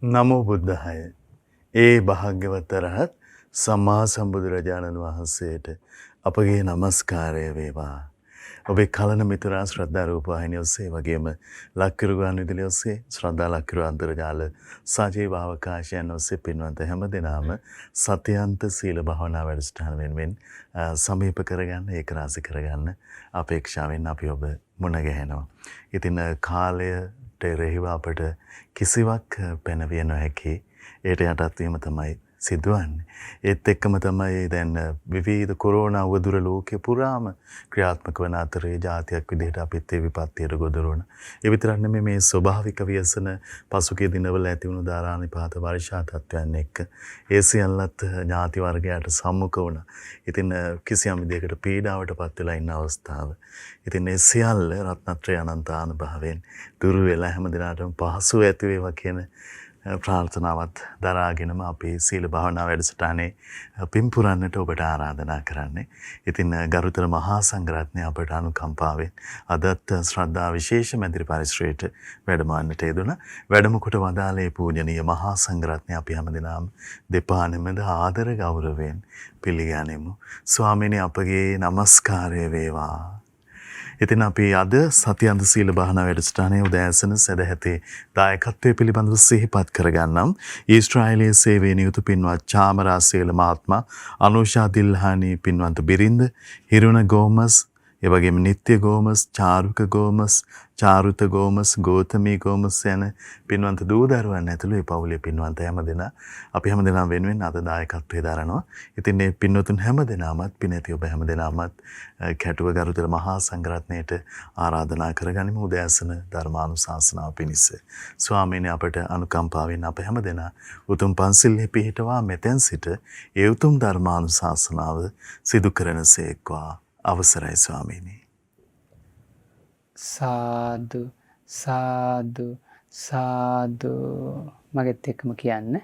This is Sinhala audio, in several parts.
නමෝ බුද්ධාය. ඒ භාග්‍යවත් රහත් සම්මා සම්බුදුරජාණන් වහන්සේට අපගේ নমස්කාරය වේවා. ඔබේ කලන මිතුරා ශ්‍රද්ධා රූපවාහිනිය ඔස්සේ වගේම ලක්කිරු ගුවන් විදුලිය ඔස්සේ ශ්‍රද්ධා ලක්කිරු අන්තර්ජාල සජීව අවකාශයන් ඔස්සේ පින්වන්ත හැම දිනම සත්‍යන්ත සීල භාවනා වැඩසටහන වෙනුවෙන් සමීප කරගන්න ඒක රාශි කරගන්න අපේක්ෂාවෙන් අපි ඔබ මුණ ගැහෙනවා. ඉතින් කාලයට එරෙහිව අපට කිසිවක් පැනවිය නොහැකි. ඒට යටත් වීම තමයි සිදුවන්නේ. ඒත් එක්කම තමයි දැන් විවිධ කොරෝනා උවදුර ලෝකේ පුරාම ක්‍රියාත්මක වන අතරේ ජාතියක් විදිහට අපිත් ඒ විපත්තියට ගොදුරුන. ඒ විතරක් නෙමෙයි මේ ස්වභාවික ව්‍යසන පසුගිය දිනවල ඇති වුණු ධාරානිපාත වර්ෂා තත්ත්වයන් එක්ක ඒ සියල්ලත් ඥාති වර්ගයට සම්මුඛ වුණා. ඉතින් කිසියම් විදිහකට පීඩාවට පත් වෙලා ඉන්න අවස්ථාව. ඉතින් මේ සියල්ල රත්නත්‍රය අනන්ත ආනුභාවයෙන් දුරු වෙලා හැම දිනකටම පහසු ඇති වේවා කියන ප්‍රාර්ථනාවත් දරාගෙනම අපි සීල භාවනා වැඩසටහනේ පින්පුරන්නට ඔබට ආරාධනා කරන්නේ. ඉතින් ගරුතර මහා සංඝරත්නය අපට අනුකම්පාවෙන් අදත් ශ්‍රද්ධා විශේෂ මැදිරි පරිශ්‍රයට වැඩමවන්නට යෙදුණා. වැඩම කොට වදාළේ පූජනීය මහා සංඝරත්නය අපි හැමදෙනාම දෙපා නැමෙද ආදර ගෞරවයෙන් පිළිගනිමු. ස්වාමීනි අපගේ নমස්කාරය වේවා. ඉතින් අපි අද සතියන්ත සීල භාවනා වැඩසටහනේ උදෑසන සදැහැතේ දායකත්වයේ පිළිබඳව සිහිපත් කරගන්නම්. ඊශ්‍රායලයේ සේවයේ නියුතු පින්වත් චාමරා සේල මහත්මයා, අනුෂා දිල්හානි පින්වන්ත බිරිඳ, හිරුණ ගෝමස්, එවැගේම නිත්‍ය ගෝමස්, චාරුක ගෝමස්, චාරුත ගෝමස්, ගෝතමී ගෝමස් යන පින්වන්ත දූ දරුවන් ඇතුළු ඒ පවුලේ පින්වන්ත හැමදෙනා අපි හැමදෙනාම වෙනුවෙන් අද දායකත්වයේ දරනවා. ඉතින් මේ පින්වතුන් හැමදෙනාමත් පිනැති ඔබ හැමදෙනාමත් කැටුව ගරුතර මහා සංඝරත්නයට ආරාධනා කරගනිමු උදෑසන ධර්මානුශාසනාව පිණිස. ස්වාමීනි අපට අනුකම්පාවෙන් අප හැමදෙනා උතුම් පන්සිල්ෙහි පිහිටවා මෙතෙන් සිට ඒ උතුම් ධර්මානුශාසනාව සිදු කරනසේක්වා. අවසරයි ස්වාමීනි. සාදු සාදු සාදු. මගෙත් එක්කම කියන්න.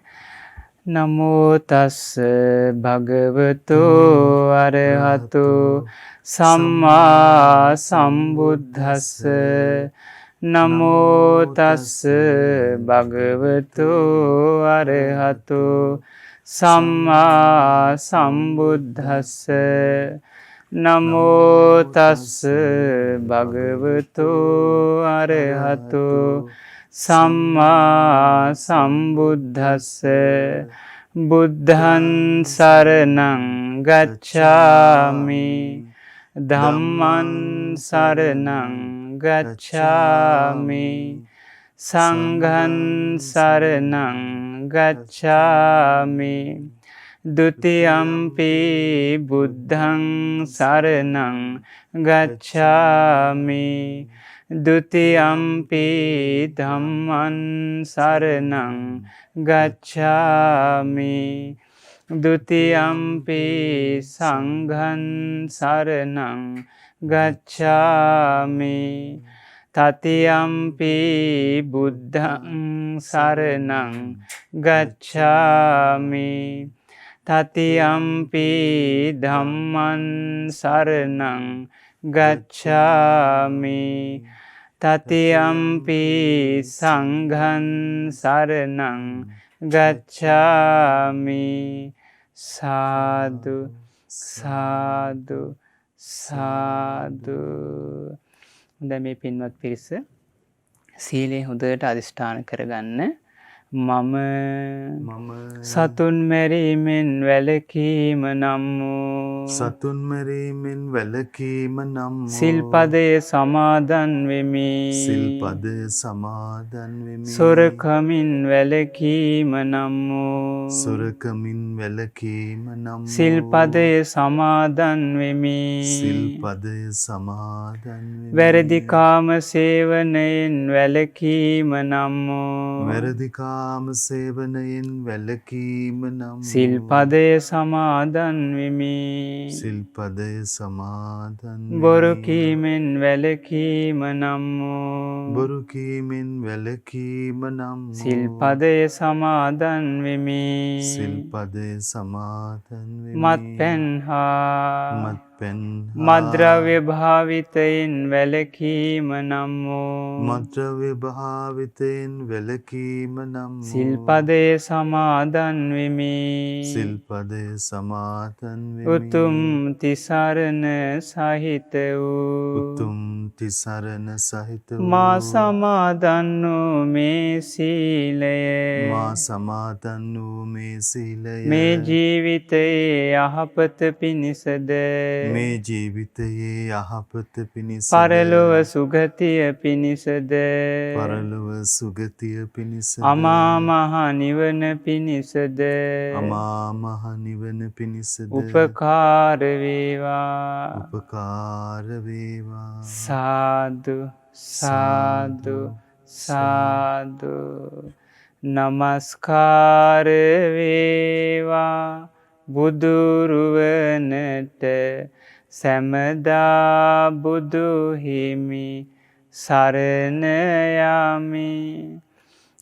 නමෝ තස්ස භගවතු අරහතු සම්මා සම්බුද්දස්ස. නමෝ තස්ස භගවතු අරහතු සම්මා සම්බුද්දස්ස. නමෝ තස්ස භගවතු අරහතු සම්මා සම්බුද්දස්ස. බුද්ධං සරණං ගච්ඡාමි ධම්මං සරණං ගච්ඡාමි සංඝං සරණං ගච්ඡාමි ဒုတိယံ පි බුද්ධං සරණං ගච්ඡාමි ဒုတိယံ පි ධම්මං සරණං ගච්ඡාමි ဒုတိယံ පි සංඝං සරණං ගච්ඡාමි တတိယံ පි බුද්ධං සරණං ගච්ඡාමි တတိယံ පි ධම්මං සරණං ගච්ඡාමි တတိယံ පි සංඝං සරණං ගච්ඡාමි. සාදු සාදු සාදු. දැන් මේ පින්වත් පිරිස සීලේ හොඳට අදිෂ්ඨාන කරගන්න. මම සතුන් මැරීමෙන් වැළකීම නම් වූ සතුන් මැරීමෙන් වැළකීම නම් වූ සිල්පදයේ සමාදන් වෙමි. සිල්පදය සමාදන් වෙමි. සොරකමින් වැළකීම නම් වූ සොරකමින් වැළකීම නම් වූ සිල්පදයේ සමාදන් වෙමි. සිල්පදය සමාදන් වෙමි. වැරදි කාම සේවනයෙන් වැළකීම නම් වූ වැරදි කාම සේවනයෙන් වැළකීම නම් වූ සිල්පදයේ සමාදන් වෙමි. සිල්පදය සමාදන් වෙමි. බොරු කීමෙන් වැළකීම නම් වූ බොරු කීමෙන් වැළකීම නම් වූ සිල්පදයේ සමාදන් වෙමි. සිල්පදය සමාදන් වෙමි. මත්පැන් හා පෙන්හා මද්‍රව්‍ය භාවිතයින් වැළකීම නම් වූ මද්‍රව්‍ය භාවිතයෙන් වැළකීම නම් වූ සිල්පදයේ සමාදන් වෙමි. සිල්පදය සමාදන් වෙමි. උතුම් තිසරණ සහිත වූ උතුම් තිසරණ සහිත මා වූ සමාදන් වූ මේ සීලය මා සමාදන් වූ මේ සීලය මේ ජීවිතයේ යහපත පිණිසද මේ ජීවිතයේ යහපත පිණිස පරලොව සුගතිය පිණිසද පරලොව සුගතිය පිණිස අමා මහ නිවන පිණිසද අමා මහ නිවන පිණිසද උපකාර වේවා. උපකාර වේවා. සාදු සාදු සාදු නමස්කාර වේවා බුදුරුවනට සැමදා බුදු හිමි සරණ යමි.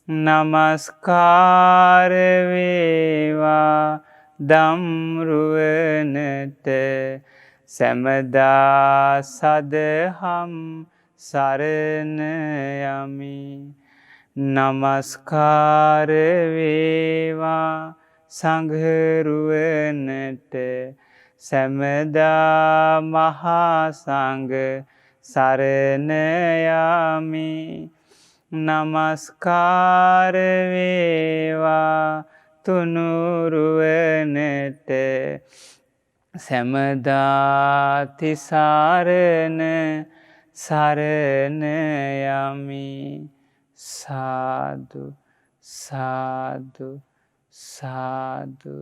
නමස්කාර වේවා ධම්රුවනට සැමදා සදහම් සරණ යමි. නමස්කාර වේවා සංඝරුවනට සැමදා මහා සංඝ සරණ යමි. නමස්කාර වේවා තුනුරුවනට සැමදා තිසරණ සරණ යමි. සාදු සාදු සාදු.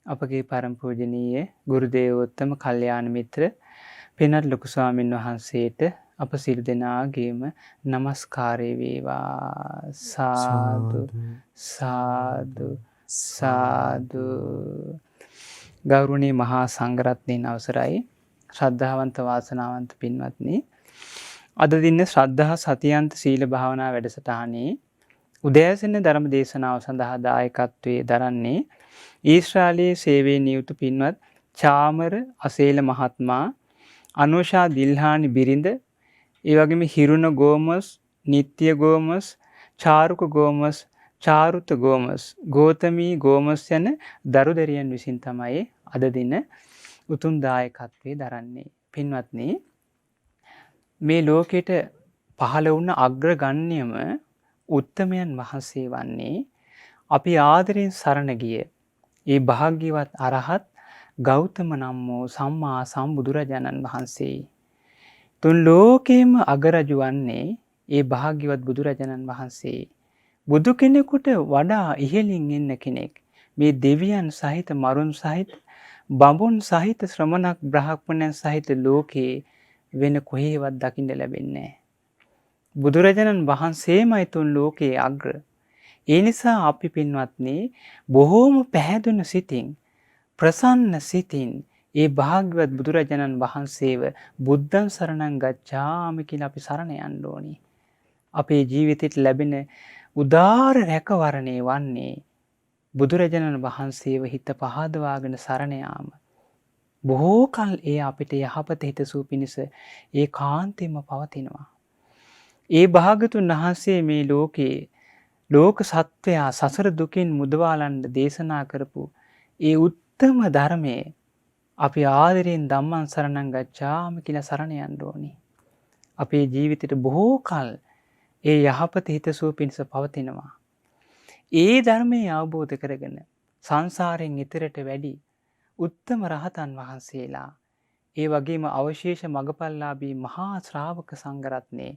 අපගේ පරම පූජනීය ගුරු දේවෝත්තම කල්යාණ මිත්‍ර පින්වත් ලොකු ස්වාමීන් වහන්සේට අප සිල් දෙනාගේම නමස්කාරය වේවා. සාදු සාදු සාදු. ගෞරවනීය මහා සංඝරත්නයන් අවසරයි. ශ්‍රද්ධාවන්ත වාසනාවන්ත පින්වත්නි, අද දින ශ්‍රද්ධා සතියන්ත සීල භාවනා වැඩසටහනේ උදෑසන ධර්ම දේශනාව සඳහා දායකත්වයේ දරන්නේ ඊශ්‍රායලයේ සේවයේ නියුතු පින්වත් චාමර අසේල මහත්මයා, අනෝෂා දිල්හානි බිරිඳ, ඒ වගේම හිරුණ ගෝමස්, නිත්‍ය ගෝමස්, චාරුක ගෝමස්, චාරුත ගෝමස්, ගෝතමී ගෝමස් යන දරුදරියන් විසින් තමයි අද දින උතුම් දායකත්වයේ දරන්නේ. පින්වත්නි, මේ ලෝකෙට පහළ වුණ අග්‍රගණ්‍යම උත්තමයන් වහන්සේ වන්නේ අපි ආදරයෙන් සරණ ගිය ඒ භාග්‍යවත් අරහත් ගෞතම නම් වූ සම්මා සම්බුදුරජාණන් වහන්සේ. තුන් ලෝකේම අගරජු වන්නේ ඒ භාග්‍යවත් බුදුරජාණන් වහන්සේ. බුදු කෙනෙකුට වඩා ඉහළින් ඉන්න කෙනෙක් මේ දෙවියන් සහිත, මරුන් සහිත, බඹුන් සහිත, ශ්‍රමණක් බ්‍රහ්මණයන් සහිත ලෝකේ වෙන කොහේවත් දකින්න ලැබෙන්නේ නැහැ. බුදුරජාණන් වහන්සේමයි තුන් ලෝකයේ අග්‍ර. ඒ නිසා අපි පින්වත්නි බොහෝම පැහැදුන සිතින්, ප්‍රසන්න සිතින් ඒ භාග්‍යවත් බුදුරජාණන් වහන්සේව බුද්ධං සරණං ගච්ඡාමි කියලා අපි සරණ යන්න ඕනි. අපේ ජීවිතයට ලැබෙන උදාර රැකවරණේ වන්නේ බුදුරජාණන් වහන්සේව හිත පහදවාගෙන සරණ යාම. බොහෝ කල් ඒ අපිට යහපත හිතසූ පිණිස ඒ කාන්තෙම පවතිනවා. ඒ භාගතුන් වහන්සේ මේ ලෝකේ ලෝක සත්වයා සසර දුකින් මුදවාලන්න දේශනා කරපු ඒ උත්තම ධර්මයේ අපි ආදරයෙන් ධම්මං සරණං ගච්ඡාමි කියලා සරණ යන්න ඕනි. අපේ ජීවිතේට බොහෝ කල් ඒ යහපත හිතසුව පිණිස පවතිනවා. ඒ ධර්මයේ අවබෝධ කරගෙන සංසාරයෙන් ඈතරට වැඩි උත්තම රහතන් වහන්සේලා, ඒ වගේම අවශේෂ මගපල්ලාභී මහා ශ්‍රාවක සංඝරත්නයේ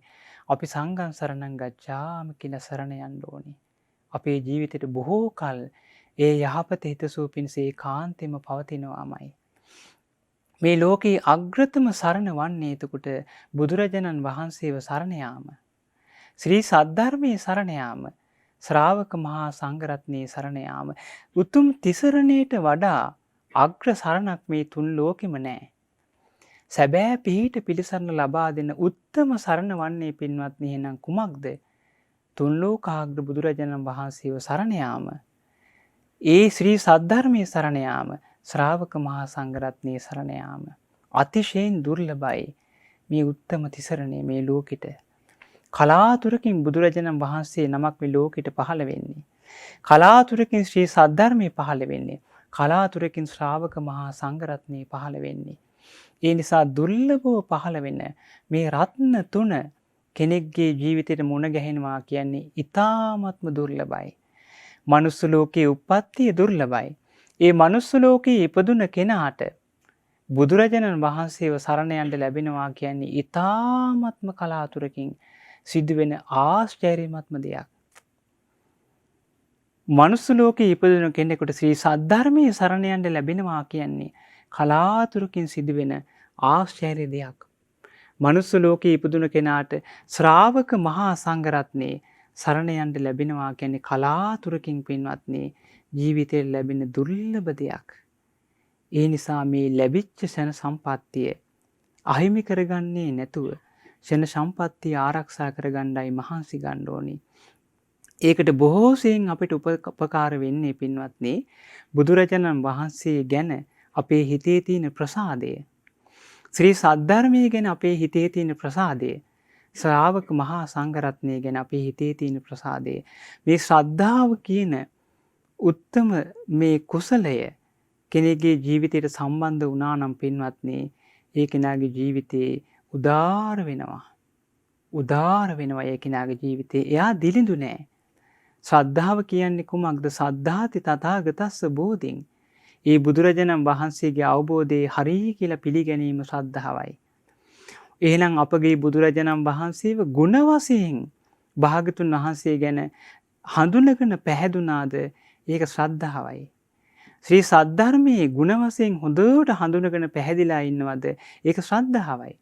අපි සංඝං සරණං ගච්ඡාමි කියලා සරණ යන්න ඕනි. අපේ ජීවිතේට බොහෝ කල් ඒ යහපත හිතසුව පිණිස ඒකාන්තෙම පවතිනවාමයි. මේ ලෝකේ අග්‍රතම සරණ වන්නේ එතකොට බුදුරජාණන් වහන්සේව සරණ යාම, ශ්‍රී සද්ධර්මයේ සරණ යාම, ශ්‍රාවක මහා සංඝරත්නයේ සරණ යාම. උතුම් තිසරණයට වඩා අග්‍ර සරණක් මේ තුන් ලෝකෙම නැහැ. සැබෑ පිහිට පිළිසරණ ලබා දෙන උත්තම සරණ වන්නේ පින්වත්නි එහෙනම් කුමක්ද? තුන් ලෝකාග්‍ර බුදුරජාණන් වහන්සේව සරණ යාම, ඒ ශ්‍රී සද්ධර්මයේ සරණ යාම, ශ්‍රාවක මහා සංඝරත්නයේ සරණ යාම අතිශයින් දුර්ලභයි. මේ උත්තම තිසරණේ මේ ලෝකෙට කලාතුරකින් බුදුරජාණන් වහන්සේ නමක් මේ ලෝකෙට පහළ වෙන්නේ. කලාතුරකින් ශ්‍රී සද්ධර්මයේ පහළ වෙන්නේ. කලාතුරකින් ශ්‍රාවක මහා සංඝරත්නයේ පහළ වෙන්නේ. ඒ නිසා දුර්ලභව පහළ වෙන මේ රත්න තුන කෙනෙක්ගේ ජීවිතයට මුණ ගැහෙනවා කියන්නේ ඊ타ත්ම දුර්ලභයි. මනුස්ස ලෝකයේ උප්පත්තිය දුර්ලභයි. ඒ මනුස්ස ලෝකයේ ඉපදුන කෙනාට බුදුරජාණන් වහන්සේව සරණ යන්න ලැබෙනවා කියන්නේ ඊ타ත්ම කලාතුරකින් සිදුවෙන ආශ්චර්යමත්ම දෙයක්. මනුස්ස ලෝකයේ ඉපදුන කෙනෙකුට ශ්‍රී සද්ධර්මයේ සරණ යන්න ලැබෙනවා කියන්නේ කලාතුරකින් සිදුවෙන ආශ්චර්ය දෙයක්. මනුස්ස ලෝකයේ ඉපදුන කෙනාට ශ්‍රාවක මහා සංඝරත්නයේ සරණ යන්න ලැබෙනවා කියන්නේ කලාතුරකින් පින්වත්නි ජීවිතේ ලැබෙන දුර්ලභ දෙයක්. ඒ නිසා මේ ලැබිච්ච ශන සම්පත්තිය අහිමි කරගන්නේ නැතුව ශන සම්පත්තිය ආරක්ෂා කරගන්නයි මහන්සි ගන්න ඕනි. ඒකට බොහෝසෙයින් අපිට උපකාර වෙන්නේ පින්වත්නි බුදුරජාණන් වහන්සේ ගැන අපේ හිතේ තියෙන ප්‍රසාදය. ශ්‍රී සද්ධර්මයේ ගැන අපේ හිතේ තියෙන ප්‍රසාදය. ශ්‍රාවක මහා සංඝරත්නය ගැන අපේ හිතේ තියෙන ප්‍රසාදය. මේ ශ්‍රද්ධාව කියන උත්තම මේ කුසලය කෙනෙකුගේ ජීවිතයට සම්බන්ධ වුණා නම් පින්වත්නි ඒ කෙනාගේ ජීවිතේ උදාර වෙනවා. උදාර වෙනවා ඒ කෙනාගේ ජීවිතේ. එයා දිලිඳු නෑ. ශ්‍රද්ධාව කියන්නේ කුමක්ද? සද්ධාති තථාගතස්ස බෝධින්. ඒ බුදුරජාණන් වහන්සේගේ අවබෝධයේ හරිය කියලා පිළිගැනීම ශ්‍රද්ධාවයි. එහෙනම් අපගේ බුදුරජාණන් වහන්සේව ගුණ වශයෙන් භාගතුන් වහන්සේ ගැන හඳුනගෙන පැහැදුනාද? ඒක ශ්‍රද්ධාවයි. ශ්‍රී සද්ධර්මයේ ගුණ වශයෙන් හොඳට හඳුනගෙන පැහැදිලා ඉන්නවද? ඒක ශ්‍රද්ධාවයි.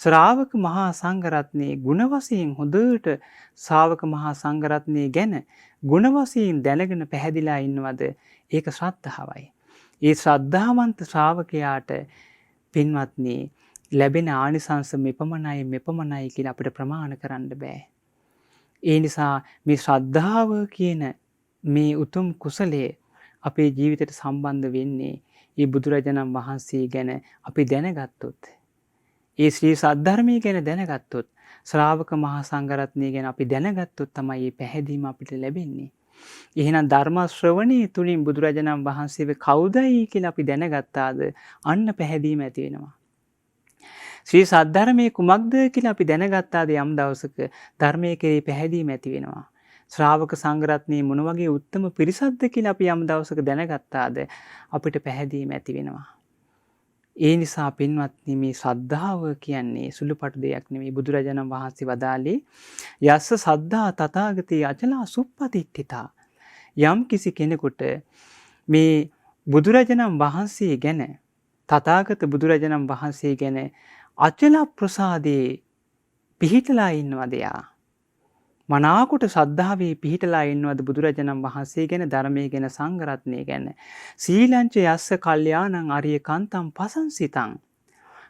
ශ්‍රාවක මහා සංඝරත්නයේ ගුණ වශයෙන් හොඳට ශ්‍රාවක මහා සංඝරත්නයේ ගැන ගුණ වශයෙන් දැනගෙන පැහැදිලා ඉන්නවද? ඒක ශ්‍රද්ධාවයි. ඒ ශ්‍රද්ධාවන්ත ශ්‍රාවකයාට පින්වත්නි ලැබෙන ආනිසංස මෙපමණයි කියලා අපිට ප්‍රමාණ කරන්න බෑ. ඒ නිසා මේ ශ්‍රද්ධාව කියන මේ උතුම් කුසලයේ අපේ ජීවිතයට සම්බන්ධ වෙන්නේ මේ බුදුරජාණන් වහන්සේ ගැන අපි දැනගත්තොත්, ඒ ශ්‍රී සද්ධර්මයේ ගැන දැනගත්තොත්, ශ්‍රාවක මහා සංඝරත්නය ගැන අපි දැනගත්තොත් තමයි මේ පැහැදීම අපිට ලැබෙන්නේ. එහෙනම් ධර්ම ශ්‍රවණයේ තුලින් බුදුරජාණන් වහන්සේව කවුදයි කියලා අපි දැනගත්තාද? අන්න පැහැදීම ඇති වෙනවා. ශ්‍රී සද්ධර්මයේ කුමක්ද කියලා අපි දැනගත්තාද? යම් දවසක ධර්මයේ කෙරෙහි පැහැදීම ඇති වෙනවා. ශ්‍රාවක සංඝරත්නයේ මොන වගේ උත්තම පිරිසක්ද කියලා අපි යම් දවසක දැනගත්තාද? අපිට පැහැදීම ඇති වෙනවා. ඒ නිසා පින්වත්නි මේ ශ්‍රද්ධාව කියන්නේ සුළුපටු දෙයක් නෙමෙයි. බුදුරජාණන් වහන්සේ වදාළේ යස්ස සද්ධා තථාගතේ අචලා සුප්පතිට්ඨිතා. යම් කිසි කෙනෙකුට මේ බුදුරජාණන් වහන්සේ ගැන, තථාගත බුදුරජාණන් වහන්සේ ගැන අචල ප්‍රසාදේ පිහිටලා ඉන්නවද? යා මනාකොට ශ්‍රද්ධාවේ පිහිටලා ඉන්නවද බුදුරජාණන් වහන්සේ ගැන, ධර්මයේ ගැන, සංඝරත්නය ගැන? සීලංච යස්ස කල්යාණං ආර්ය කාන්තං පසංසිතං.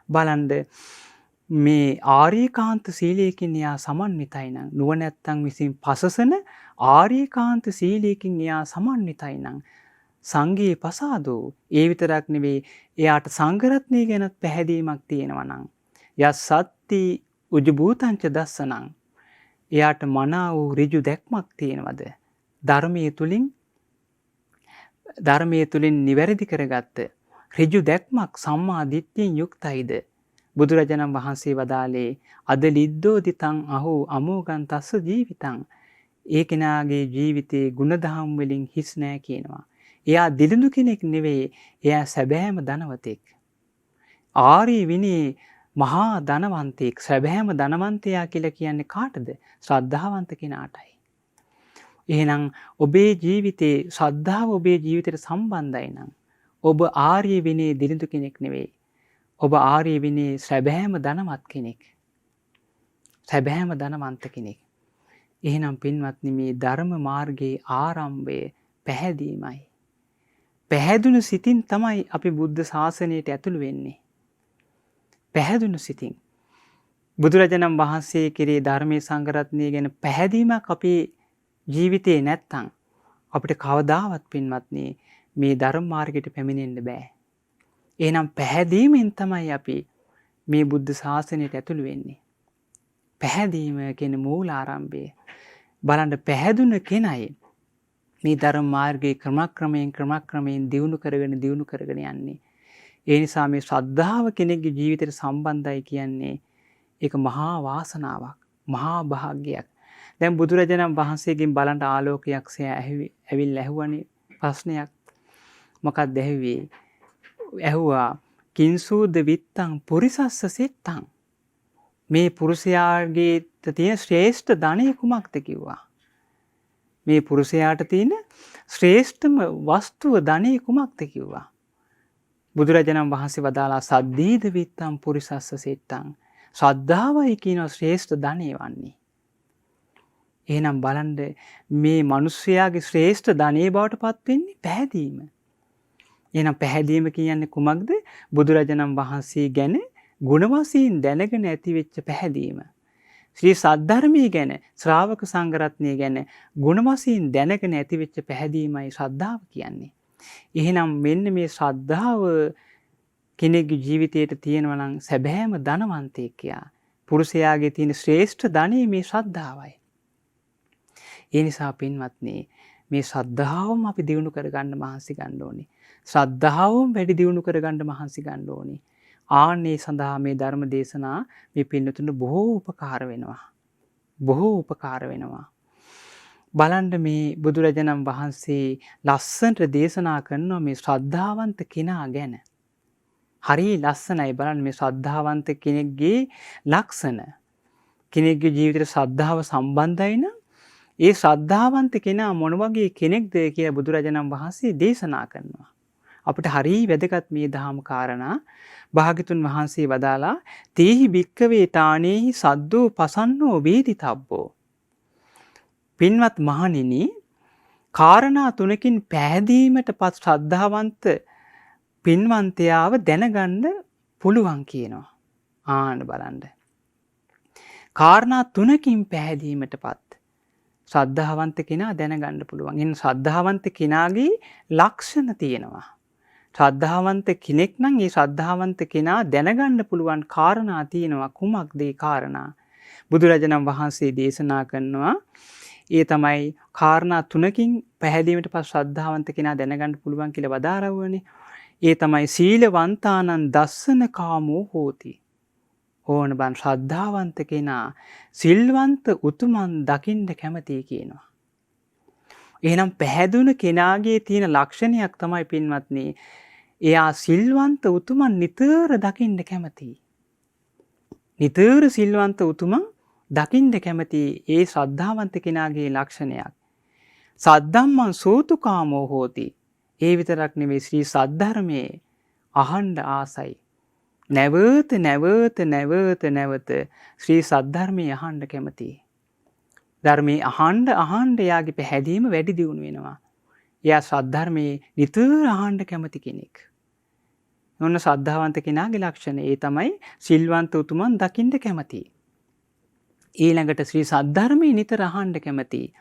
බලන්න මේ ආර්යකාන්ත සීලයකින් එයා සමන්විතයි නම්, නුවණැත්තන් විසින් පසසන ආර්යකාන්ත සීලයකින් එයා සමන්විතයි නම් සංඝේ පසාදෝ. ඒ විතරක් නෙවෙයි, එයාට සංඝරත්නය ගැනත් පැහැදීමක් තියෙනවා නම්, යස්සත්ති උජ්ජභූතංච දස්සනං. එයාට මනා වූ ඍජු දැක්මක් තියෙනවද? ධර්මයේ තුලින් නිවැරදි කරගත්ත ඍජු දැක්මක් සම්මා දිට්ඨියෙන් යුක්තයිද? බුදුරජාණන් වහන්සේ වදාළේ අද ලිද්දෝදිතං අහෝ අමෝගං තස්ස ජීවිතං. ඒ කෙනාගේ ජීවිතේ ගුණධම් වලින් හිස් නෑ කියනවා. එයා දිලිඳු කෙනෙක් නෙවෙයි, එයා සැබෑම ධනවතෙක්. ආර්ය විනී මහා ධනවන්තයෙක්. සැබෑම ධනවන්තයා කියලා කියන්නේ කාටද? ශ්‍රද්ධාවන්ත කෙනාටයි. එහෙනම් ඔබේ ජීවිතේ ශ්‍රද්ධාව ඔබේ ජීවිතයට සම්බන්ධයි නම් ඔබ ආර්ය විනී දිලිඳු කෙනෙක් නෙවෙයි. ඔබ ආර්ය විනී සැබෑම ධනවත් කෙනෙක්. සැබෑම ධනවන්ත කෙනෙක්. එහෙනම් පින්වත්නි මේ ධර්ම මාර්ගයේ ආරම්භය පැහැදීමයි. පැහැදුණු සිතින් තමයි අපි බුද්ධ ශාසනයට ඇතුළු වෙන්නේ. පැහැදුණු සිතින් බුදුරජාණන් වහන්සේ කෙරේ, ධර්මයේ සංඝරත්නය ගැන පැහැදීමක් අපේ ජීවිතේ නැත්තම් අපිට කවදාවත් පින්වත්නි මේ ධර්ම මාර්ගයට පැමිණෙන්න බෑ. එහෙනම් පැහැදීමෙන් තමයි අපි මේ බුද්ධ ශාසනයට ඇතුළු වෙන්නේ. පැහැදීම කියන මූල ආරම්භය. බලන්න පැහැදුන කෙනයි මේ ධර්ම මාර්ගයේ ක්‍රමක්‍රමයෙන් දියුණු කරගෙන යන්නේ. ඒ නිසා මේ ශ්‍රද්ධාව කෙනෙක්ගේ ජීවිතයට සම්බන්ධයි කියන්නේ ඒක මහා වාසනාවක්, මහා භාග්‍යයක්. දැන් බුදුරජාණන් වහන්සේගෙන් බලන්න ආලෝකයක්සේ ඇවිල්ලා ඇහුවනේ ප්‍රශ්නයක්. මොකක්ද ඇහුවේ? ඇහුවා කිංසූද විත්තං පුරිසස්ස සෙත්තං. මේ පුරුෂයාගේ තියෙන ශ්‍රේෂ්ඨ ධනය කුමක්ද කිව්වා. මේ පුරුෂයාට තියෙන ශ්‍රේෂ්ඨම වස්තුව ධනය කුමක්ද කිව්වා. බුදුරජාණන් වහන්සේ වදාලා සද්දීද විත්තං පුරිසස්ස සෙත්තං. ශ්‍රද්ධාවයි කියන ශ්‍රේෂ්ඨ ධනය වන්නේ. එහෙනම් බලන්න මේ මිනිස්යාගේ ශ්‍රේෂ්ඨ ධනය බවට පත් වෙන්නේ පැහැදීම. එහෙනම් පැහැදීම කියන්නේ කුමක්ද? බුදුරජාණන් වහන්සේ ගැන ගුණ වශයෙන් දැනගෙන ඇති වෙච්ච පැහැදීම. ශ්‍රී සද්ධර්මයේ ගැන ශ්‍රාවක සංඝරත්නය ගැන ගුණ වශයෙන් දැනගෙන ඇති වෙච්ච පැහැදීමයි ශ්‍රද්ධාව කියන්නේ. එහෙනම් මෙන්න මේ ශ්‍රද්ධාව කෙනෙකුගේ ජීවිතයට තියෙනවා නම් සැබෑම ධනවන්තයෙක් යා. පුරුෂයාගේ තියෙන ශ්‍රේෂ්ඨ ධනෙ මේ ශ්‍රද්ධාවයි. ඒ නිසා පින්වත්නි මේ ශ්‍රද්ධාවම අපි දියුණු කරගන්න මහන්සි ගන්න ඕනේ. ශ්‍රද්ධාවම වැඩි දියුණු කරගන්න මහන්සි ගන්න ඕනේ. ආන්නේ සඳහා මේ ධර්ම දේශනා මේ පින්නතුන්ට බොහෝ උපකාර වෙනවා. බොහෝ උපකාර වෙනවා. බලන්න මේ බුදුරජාණන් වහන්සේ ලස්සනට දේශනා කරනවා මේ ශ්‍රද්ධාවන්ත කෙනා ගැන. හරි ලස්සනයි බලන්න මේ ශ්‍රද්ධාවන්ත කෙනෙක්ගේ ලක්ෂණ. කෙනෙක්ගේ ජීවිතේට ශ්‍රද්ධාව සම්බන්ධයි නම් ඒ ශ්‍රද්ධාවන්ත කෙනා මොන වගේ කෙනෙක්ද කියලා බුදුරජාණන් වහන්සේ දේශනා කරනවා. අපිට හරි වැදගත් මේ දහම් කාරණා. භාග්‍යතුන් වහන්සේ වදාලා තේහි භික්කවේ තානේහි සද්දෝ පසන්නෝ වේදිතබ්බෝ. පින්වත් මහණෙනි, කාරණා තුනකින් පැහැදීමට පත් ශ්‍රද්ධාවන්ත පින්වන්තයාව දැනගන්න පුළුවන් කියනවා. ආන්න බලන්න. කාරණා තුනකින් පැහැදීමට පත් ශ්‍රද්ධාවන්ත කෙනා දැනගන්න පුළුවන්. එන්න ශ්‍රද්ධාවන්ත කෙනාගේ ලක්ෂණ තියෙනවා. ශ්‍රද්ධාවන්ත කෙනෙක් නම් ඒ ශ්‍රද්ධාවන්ත කෙනා දැනගන්න පුළුවන් කාරණා තියෙනවා. කුමක්ද ඒ කාරණා? බුදුරජාණන් වහන්සේ දේශනා කරනවා ඒ තමයි කාරණා තුනකින් පැහැදීමට පස් ශ්‍රද්ධාවන්ත කෙනා දැනගන්න පුළුවන් කියලා වදාරවනේ. ඒ තමයි සීලවන්තානං දස්සන කාමෝ හෝති. ඕන බන් ශ්‍රද්ධාවන්ත කෙනා සිල්වන්ත උතුමන් දකින්න කැමතියි කියනවා. එහෙනම් පැහැදුන කෙනාගේ තියෙන ලක්ෂණයක් තමයි පින්වත්නි, එයා සිල්වන්ත උතුමන් නිතර දකින්න කැමතියි. නිතර සිල්වන්ත උතුමන් දකින්න කැමති ඒ ශ්‍රද්ධාවන්ත කෙනාගේ ලක්ෂණයක්. සද්ධම්මං සෝතුකාමෝ හෝති. ඒ විතරක් නෙවෙයි ශ්‍රී සද්ධර්මයේ අහන්න ආසයි. නැවත ශ්‍රී සද්ධර්මයේ අහන්න කැමතියි. ධර්මයේ අහන්න එයාගේ පැහැදීම වැඩි දියුණු වෙනවා. එයා සද්ධර්මයේ නිතර අහන්න කැමති කෙනෙක්. ඔන්න ශ්‍රද්ධාවන්ත කෙනාගේ ලක්ෂණ. ඒ තමයි සිල්වන්ත උතුමන් දකින්න කැමතියි. ඊළඟට ශ්‍රී සද්ධර්මයේ නිතර අහන්න කැමතියි.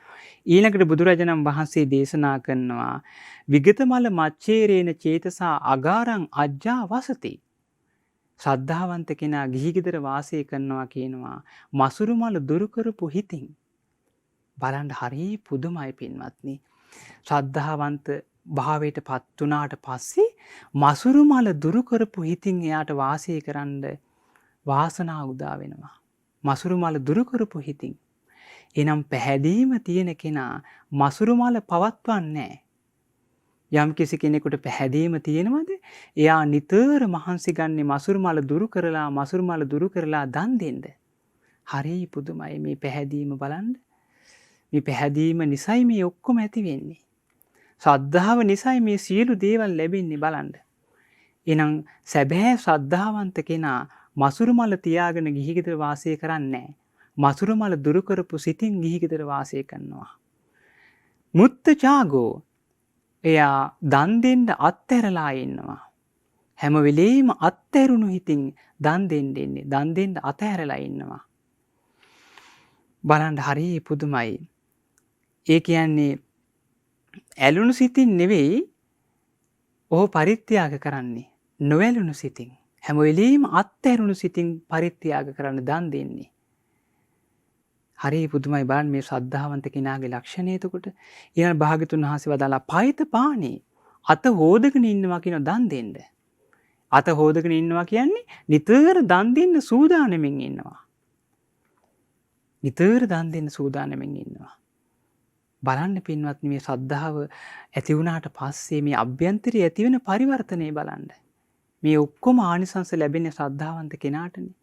ඊළඟට බුදුරජාණන් වහන්සේ දේශනා කරනවා විගතමල මච්චේරේන චේතසා අගාරං අජ්ජා වසති. ශ්‍රද්ධාවන්ත කෙනා ගිහි ගෙදර වාසය කරනවා කියනවා මසුරු මල දුරු කරපු හිතින්. බලන්න හරි පුදුමයි පින්වත්නි. ශ්‍රද්ධාවන්ත භාවයට පත් වුණාට පස්සේ මසුරු මල දුරු කරපු හිතින් එයාට වාසය කරන්න වාසනාව උදා වෙනවා. මසුරු මල දුරු කරපු හිතින්. එනම් පැහැදීම තියෙන කෙනා මසුරු මල පවත්වන්නේ නැහැ. යම් කිසි කෙනෙකුට පැහැදීම තියෙනවද? එයා නිතර මහන්සි ගන්නේ මසුරු මල දුරු කරලා දන් දෙන්න. හරි පුදුමයි මේ පැහැදීම බලන්න. මේ පැහැදීම නිසයි මේ ඔක්කොම ඇති වෙන්නේ. ශ්‍රද්ධාව නිසයි මේ සියලු දේවල් ලැබෙන්නේ බලන්න. එහෙනම් සැබෑ ශ්‍රද්ධාවන්ත කෙනා මසුරු මල තියාගෙන ගිහි ගෙදර වාසය කරන්නේ නැහැ. මසුරු මල දුරු කරපු සිතින් ගිහි ගෙදර වාසය කරනවා. මුත්තචාගෝ එයා දන් දෙන්න අත්හැරලා ඉන්නවා. හැම වෙලෙම අත්හැරුණු හිතින් දන් දෙන්න අත්හැරලා ඉන්නවා. බලන්න හරි පුදුමයි. ඒ කියන්නේ ඇලුණු සිතින් නෙවෙයි ඔහු පරිත්‍යාග කරන්නේ නොවැළුණු සිතින්. හැම වෙලෙම අත්හැරුණු සිතින් පරිත්‍යාග කරන්න දන් දෙන්නේ. හරි පුදුමයි බලන්න මේ ශ්‍රද්ධාවන්ත කෙනාගේ ලක්ෂණය එතකොට. ඊළඟ භාග්‍යතුන් වහන්සේ වදාලා පයිත පානේ අත හොදගෙන ඉන්නවා කියන දන් දෙන්න. අත හොදගෙන ඉන්නවා කියන්නේ නිතර දන් දෙන්න සූදානමින් ඉන්නවා. නිතර දන් දෙන්න සූදානමින් ඉන්නවා. බලන්න පින්වත්නි මේ ශ්‍රද්ධාව ඇති වුණාට පස්සේ මේ අභ්‍යන්තරයේ ඇතිවෙන පරිවර්තනය බලන්න. මේ ඔක්කොම ආනිසංස ලැබෙන්නේ ශ්‍රද්ධාවන්ත කෙනාටනේ.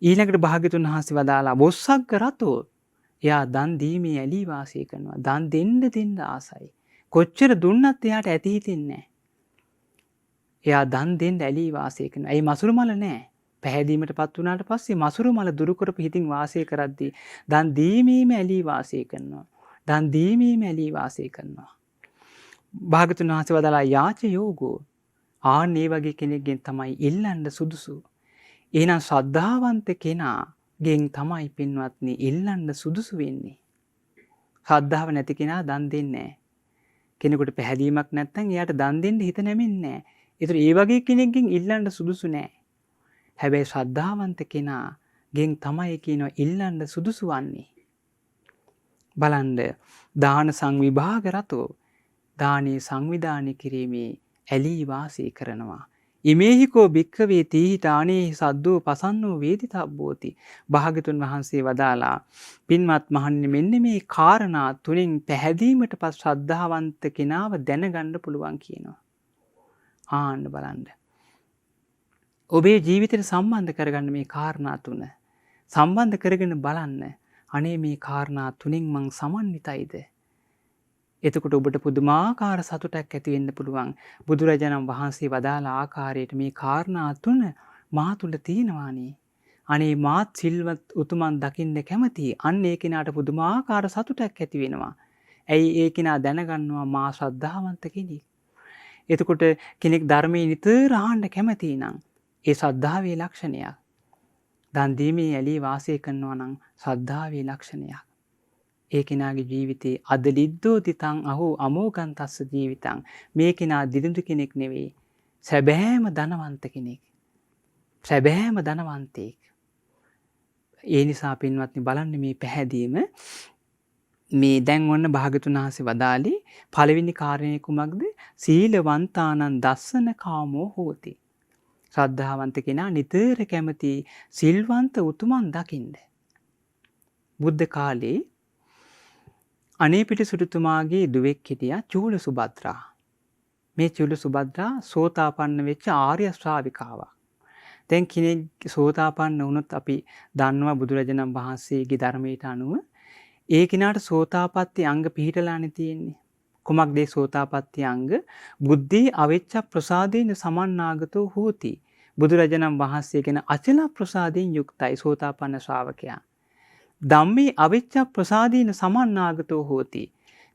ඊළඟට භාග්‍යතුන් වහන්සේ වදාලා බොස්සග්ග රතෝ එයා දන් දීමේ ඇලී වාසය කරනවා. දන් දෙන්න ආසයි. කොච්චර දුන්නත් එයාට ඇති හිතෙන්නේ නැහැ. එයා දන් දෙන්න ඇලී වාසය කරනවා. ඒ මසුරු මල නැහැ. පැහැදීමටපත් වුණාට පස්සේ මසුරු මල දුරු කරපු හිතින් වාසය කරද්දී දන් දීමේම ඇලී වාසය කරනවා. දන් දීමේම ඇලී වාසය කරනවා. භාග්‍යතුන් වහන්සේ වදාලා යාච යෝගෝ ආන් මේ වගේ කෙනෙක්ගෙන් තමයි ඉල්ලන්න සුදුසු. එහෙනම් ශ්‍රද්ධාවන්ත කෙනාගෙන් තමයි පින්වත්නි ඉල්ලන්න සුදුසු වෙන්නේ. ශ්‍රද්ධාව නැති කෙනා දන් දෙන්නේ නැහැ. කෙනෙකුට පැහැදීමක් නැත්නම් එයාට දන් දෙන්න හිත නැමෙන්නේ නැහැ. ඒතර ඒ වගේ කෙනෙක්ගෙන් ඉල්ලන්න සුදුසු නැහැ. හැබැයි ශ්‍රද්ධාවන්ත කෙනාගෙන් තමයි කියනවා ඉල්ලන්න සුදුසු වන්නේ. බලන්න දාන සංවිභාග රතෝ දානේ සංවිධානය කිරීමේ ඇලී වාසය කරනවා. ඉමේහිකෝ භික්ඛවේ තීහි දානේහි සද්දෝ පසන්නෝ වේදිතබ්බෝති. භාග්‍යතුන් වහන්සේ වදාලා පින්වත් මහණෙනි මෙන්න මේ කාරණා තුලින් පැහැදීමට පස් ශ්‍රද්ධාවන්ත කෙනාව දැනගන්න පුළුවන් කියනවා. ආන්න බලන්න. ඔබේ ජීවිතයට සම්බන්ධ කරගන්න මේ කාරණා තුන. සම්බන්ධ කරගෙන බලන්න. අනේ මේ කාරණා තුنين මං සමන්විතයිද? එතකොට ඔබට පුදුමාකාර සතුටක් ඇති වෙන්න පුළුවන්. බුදුරජාණන් වහන්සේ වදාළ ආකාරයට මේ කාරණා තුන මා තුල තියෙනවානේ. අනේ මාත් සිල්වත් උතුමන් දකින්න කැමතියි. අන්න ඒ කෙනාට පුදුමාකාර සතුටක් ඇති වෙනවා. ඇයි ඒ කෙනා දැනගන්නවා මා ශ්‍රද්ධාවන්ත කෙනෙක්. එතකොට කෙනෙක් ධර්මයේ නිතර අහන්න කැමතියි නම් ඒ ශ්‍රද්ධාවේ ලක්ෂණයක්. දන් දීමේ ඇලී වාසය කරනවා නම් ශ්‍රද්ධාවේ ලක්ෂණයක්. ඒ කෙනාගේ ජීවිතේ අද ලිද්දෝති තං අහෝ අමෝගන්තස්ස ජීවිතං. මේ කෙනා දිලිඳු කෙනෙක් නෙවෙයි. සැබෑම ධනවන්ත කෙනෙක්. සැබෑම ධනවන්තයෙක්. ඒ නිසා පින්වත්නි බලන්න මේ පැහැදීම මේ දැන් ඔන්න භාග්‍යතුන් වහන්සේ වදාළේ පළවෙනි කාරණේ කුමක්ද? සීලවන්තානං දස්සන කාමෝ හෝති. ශ්‍රද්ධාවන්ත කෙනා නිතර කැමති සිල්වන්ත උතුමන් දකින්න. බුද්ධ කාලේ අනේපිට සුදුතුමාගේ දුවෙක් හිටියා චූල සුභද්‍රා. මේ චූල සුභද්‍රා සෝතාපන්න වෙච්ච ආර්ය ශ්‍රාවිකාවක්. දැන් කෙනෙක් සෝතාපන්න වුණොත් අපි දන්නවා බුදුරජාණන් වහන්සේගේ ධර්මයට අනුව ඒ කෙනාට සෝතාපට්ටි අංග පිහිටලානේ තියෙන්නේ. කුමක්ද ඒ සෝතාපට්ටි අංග? බුද්ධි අවිච්ඡ ප්‍රසාදේන සමන්නාගතෝ හෝති. බුදුරජාණන් වහන්සේ ගැන අචල ප්‍රසාදයෙන් යුක්තයි සෝතාපන්න ශ්‍රාවකයා. ධම්මේ අවිච්ඡ ප්‍රසාදේන සමන්නාගතෝ හෝති.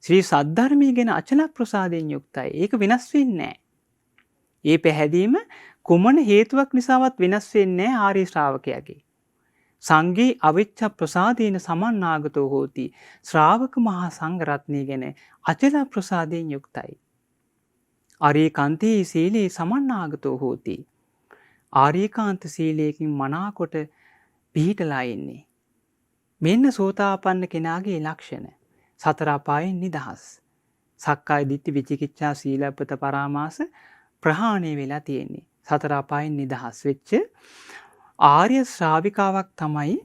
ශ්‍රී සද්ධර්මයේ ගැන අචල ප්‍රසාදයෙන් යුක්තයි. ඒක වෙනස් වෙන්නේ නැහැ. ඒ පැහැදීම කුමන හේතුවක් නිසාවත් වෙනස් වෙන්නේ නැහැ ආර්ය ශ්‍රාවකයාගේ. සංඝේ අවිච්ඡ ප්‍රසාදේන සමන්නාගතෝ හෝති. ශ්‍රාවක මහා සංඝ රත්නය ගැන අචල ප්‍රසාදයෙන් යුක්තයි. ආර්යකාන්තේ සීලේ සමන්නාගතෝ හෝති. ආර්යකාන්ත සීලයෙන් මනාකොට පිහිටලා ඉන්නේ. මෙන්න සෝතාපන්න කෙනාගේ ලක්ෂණ. සතර අපායෙන් නිදහස්. සක්කාය දිට්ඨි විචිකිච්ඡා සීලපත පරාමාස ප්‍රහාණය වෙලා තියෙන්නේ. සතර අපායෙන් නිදහස් වෙච්ච ආර්ය ශ්‍රාවිකාවක් තමයි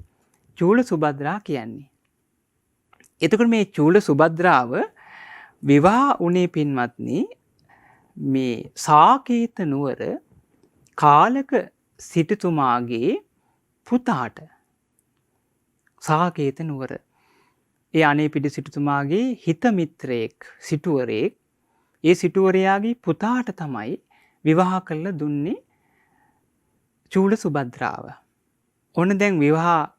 චූල සුභද්‍රා කියන්නේ. එතකොට මේ චූල සුභද්‍රාව විවාහ උනේ පින්වත්නි මේ සාකේත නුවර කාලක සිටුතුමාගේ පුතාට. සාකේත නුවර ඒ අනේපිඩි සිටුතුමාගේ හිත මිත්‍රයෙක් සිටුවරයෙක්. ඒ සිටුවරයාගේ පුතාට තමයි විවාහ කළ දුන්නේ චූල සුභද්‍රාව. ඔන්න දැන් විවාහ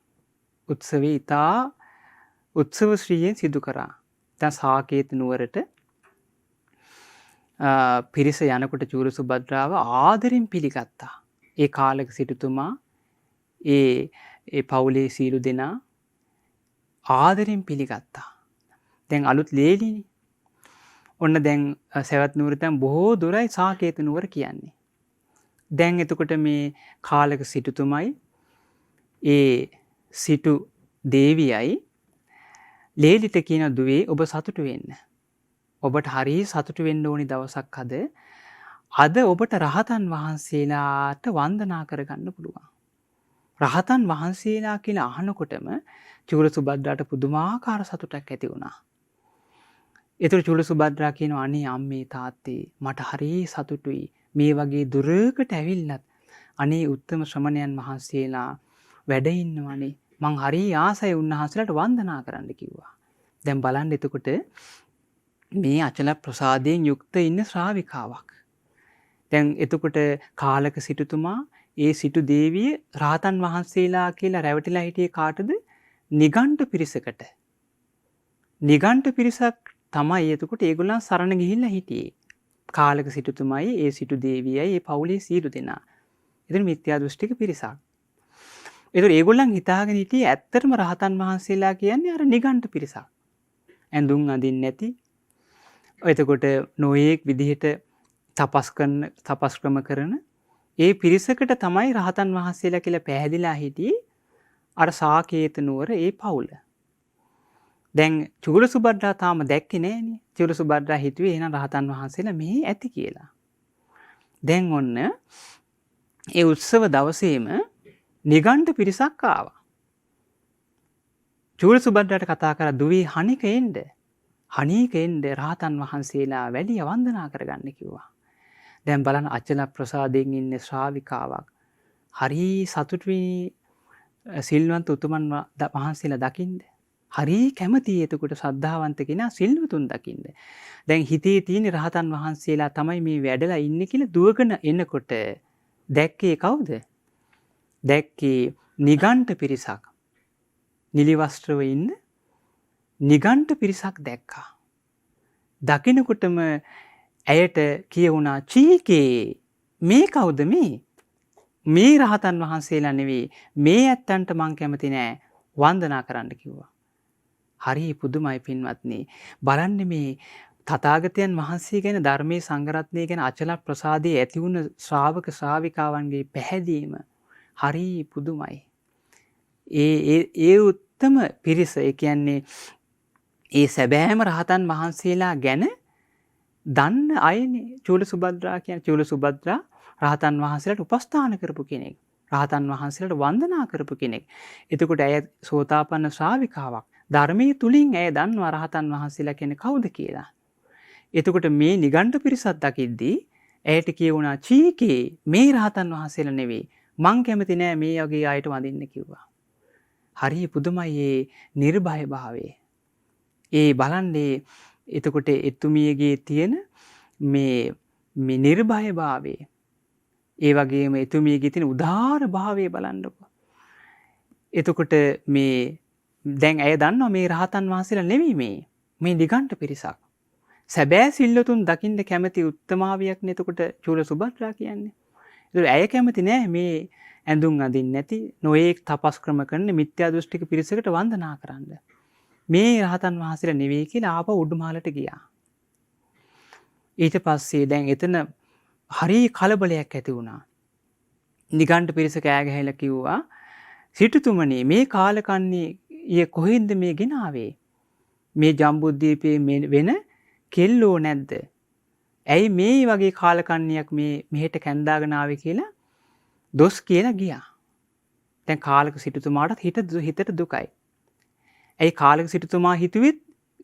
උත්සවයේ ඉතා උත්සව ශ්‍රීයෙන් සිදු කරා. දැන් සාකේත නුවරට පිරිස යනකොට චූල සුභද්‍රාව ආදරෙන් පිළිගත්තා. ඒ කාලක සිටුතුමා ඒ පවුලේ සීලු දෙනා ආදරෙන් පිළිගත්තා. දැන් අලුත් ලේලිනේ. ඔන්න දැන් සවැත් නුවර තැන් බොහෝ දුරයි සාකේත නුවර කියන්නේ. දැන් එතකොට මේ කාලක සිටුතුමයි ඒ සිටු දේවියයි ලේලිට කියන දුවේ ඔබ සතුටු වෙන්න. ඔබට හරි සතුටු වෙන්න ඕනි දවසක් අද ඔබට රහතන් වහන්සේලාට වන්දනා කරගන්න පුළුවන්. රහතන් වහන්සේලා කියලා අහනකොටම චූල සුභද්‍රාට පුදුමාකාර සතුටක් ඇති වුණා. ඒතර චූල සුභද්‍රා කියනවා අනේ අම්මේ තාත්තේ මට හරි සතුටුයි මේ වගේ දුරකට ඇවිල්ලත් අනේ උත්තම ශ්‍රමණයන් වහන්සේලා වැඩ ඉන්නවනේ මං හරි ආසයි උන්වහන්සේලාට වන්දනා කරන්න කිව්වා. දැන් බලන්න එතකොට මේ අචල ප්‍රසාදයෙන් යුක්ත ඉන්න ශ්‍රාවිකාවක්. දැන් එතකොට කාලක සිටුතුමා ඒ සිටු දේවිය රහතන් වහන්සේලා කියලා රැවටිලා හිටියේ කාටද? නිගණ්ඨ පිරිසකට. නිගණ්ඨ පිරිසක් තමයි එතකොට ඒගොල්ලන් සරණ ගිහිල්ලා හිටියේ. කාලක සිටුතුමයි ඒ සිටු දේවියයි ඒ පවුලේ සියලු දෙනා. එතන මිත්‍යා දෘෂ්ටික පිරිසක්. ඒතර ඒගොල්ලන් හිතාගෙන හිටියේ ඇත්තටම රහතන් වහන්සේලා කියන්නේ අර නිගණ්ඨ පිරිසක්. ඇඳුම් අඳින්නේ නැති. එතකොට නොයේක් විදිහට තපස් ක්‍රම කරන ඒ පිරිසකට තමයි රහතන් වහන්සේලා කියලා පැහැදිලා හිටියේ අර සාකේත නුවර ඒ පවුල. දැන් චූල සුභද්‍රා තාම දැක්කේ නෑනේ. චූල සුභද්‍රා හිතුවේ එහෙනම් රහතන් වහන්සේලා මෙහි ඇති කියලා. දැන් ඔන්න ඒ උත්සව දවසේම නිගණ්ඨ පිරිසක් ආවා. චූල සුභද්‍රාට කතා කරා දුවේ හනික එන්න. හනීක එන්න රහතන් වහන්සේලා වැඩි වන්දනා කරගන්න කිව්වා. දැන් බලන්න අචල ප්‍රසාදයෙන් ඉන්න ශ්‍රාවිකාවක් හරි සතුටුයි සිල්වන්ත උතුමන් වහන්සේලා දකින්න. හරි කැමතියි එතකොට ශ්‍රද්ධාවන්ත කෙනා සිල්වතුන් දකින්න. දැන් හිතේ තියෙන රහතන් වහන්සේලා තමයි මේ වැඩලා ඉන්නේ කියලා දුවගෙන එනකොට දැක්කේ කවුද? දැක්කේ නිගණ්ඨ පිරිසක්. නිලි වස්ත්‍රව ඉන්න නිගණ්ඨ පිරිසක් දැක්කා. දකිනකොටම ඇයට කියවුණා චීකේ මේ කවුද මේ? මේ රහතන් වහන්සේලා නෙවෙයි මේ ඇත්තන්ට මං කැමති නෑ වන්දනා කරන්න කිව්වා. හරි පුදුමයි පින්වත්නි. බලන්න මේ තථාගතයන් වහන්සේ ගැන ධර්මයේ සංඝරත්නය ගැන අචල ප්‍රසාදයේ ඇති වුණ ශ්‍රාවක ශ්‍රාවිකාවන්ගේ පැහැදීම හරි පුදුමයි. ඒ උත්තම පිරිස ඒ කියන්නේ ඒ සැබෑම රහතන් වහන්සේලා ගැන දන්න අයනේ. චූල සුභද්‍රා කියන්නේ චූල සුභද්‍රා රහතන් වහන්සේලාට උපස්ථාන කරපු කෙනෙක්. රහතන් වහන්සේලාට වන්දනා කරපු කෙනෙක්. එතකොට ඇය සෝතාපන්න ශ්‍රාවිකාවක්. ධර්මයේ තුලින් ඇය දන්නවා රහතන් වහන්සේලා කියන්නේ කවුද කියලා. එතකොට මේ නිගණ්ඨ පිරිසක් දකිද්දී ඇයට කියවුණා චීකේ මේ රහතන් වහන්සේලා නෙවෙයි මං කැමති නෑ මේ වගේ අයට වඳින්න කිව්වා. හරි පුදුමයි මේ නිර්භය භාවය. ඒ බලන්නේ එතකොට එතුමියගේ තියෙන මේ නිර්භය භාවය. ඒ වගේම එතුමියගේ තියෙන උදාර භාවය බලන්නකො. එතකොට මේ දැන් ඇය දන්නවා මේ රහතන් වහන්සේලා නෙවෙයි මේ නිගණ්ඨ පිරිසක්. සැබෑ සිල්වතුන් දකින්න කැමති උත්තමාවියක් නේ එතකොට චූල සුභද්‍රා කියන්නේ. ඒතර ඇය කැමති නෑ මේ ඇඳුම් අඳින්න නැති නොයේක් තපස් ක්‍රම කරන මිත්‍යා දෘෂ්ටික පිරිසකට වන්දනා කරන්න. මේ රහතන් වහන්සේලා නෙවෙයි කියලා ආපහු උඩුමහලට ගියා. ඊට පස්සේ දැන් එතන හරි කලබලයක් ඇති වුණා. නිගණ්ඨ පිරිස කෑ ගහලා කිව්වා සිටුතුමනි මේ කාලකන්ණිය කොහෙන්ද මේ ගෙනාවේ? මේ ජම්බුද්වීපයේ වෙන කෙල්ලෝ නැද්ද? ඇයි මේ වගේ කාලකන්ණියක් මේ මෙහෙට කැඳාගෙන ආවේ කියලා දොස් කියලා ගියා. දැන් කාලක සිටුතුමාට හිතට දුකයි. ඇයි කාලක සිටුතුමා හිතුවෙත්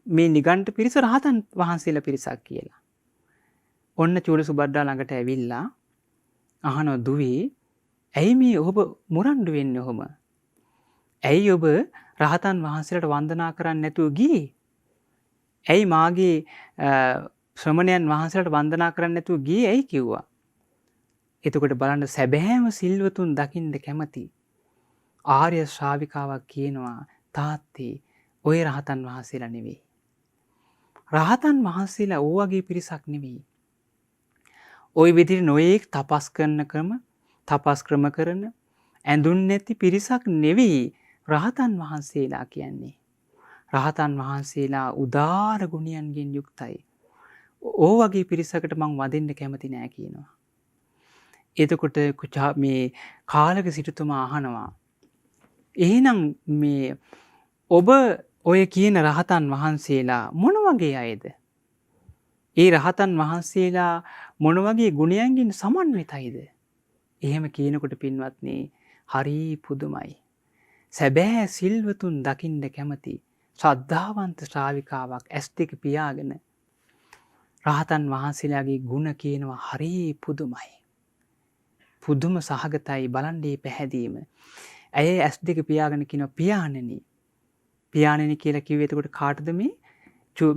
මේ නිගණ්ඨ පිරිස රහතන් වහන්සේලා පිරිසක් කියලා. ඔන්න චූල සුභද්‍රා ළඟට ඇවිල්ලා අහනවා දුවේ ඇයි මේ ඔබ මුරණ්ඩු වෙන්නේ ඔහොම? ඇයි ඔබ රහතන් වහන්සේලාට වන්දනා කරන්නේ නැතුව ගියේ? ඇයි මාගේ ශ්‍රමණයන් වහන්සේලාට වන්දනා කරන්නේ නැතුව ගියේ ඇයි කිව්වා. එතකොට බලන්න සැබෑම සිල්වතුන් දකින්න කැමති ආර්ය ශ්‍රාවිකාවක් කියනවා තාත්තේ ඔය රහතන් වහන්සේලා නෙවෙයි. රහතන් වහන්සේලා ඕ වගේ පිරිසක් නෙවෙයි. ওই විදිහට නොයේක් තපස් ක්‍රම කරන ඇඳුන් නැති පිරිසක් නෙවෙයි රහතන් වහන්සේලා කියන්නේ. රහතන් වහන්සේලා උදාර ගුණයන්ගෙන් යුක්තයි. ඕ වගේ පිරිසකට මං වදින්න කැමති නෑ කියනවා. එතකොට මේ කාලක සිටුතුමා අහනවා. එහෙනම් මේ ඔබ ඔය කියන රහතන් වහන්සේලා මොන වගේ අයද? ඒ රහතන් වහන්සේලා මොන වගේ ගුණයන්ගෙන් සමන්විතයිද? එහෙම කියනකොට පින්වත්නි හරි පුදුමයි. සැබෑ සිල්වතුන් දකින්න කැමති ශ්‍රද්ධාවන්ත ශ්‍රාවිකාවක් ඇස් දෙක පියාගෙන රහතන් වහන්සේලාගේ ගුණ කියනවා හරි පුදුමයි. පුදුම සහගතයි බලන්නේ පැහැදීම. ඇය ඇස් දෙක පියාගෙන කියනවා පියාණෙනි. පියාණෙනි කියලා කිව්වේ එතකොට කාටද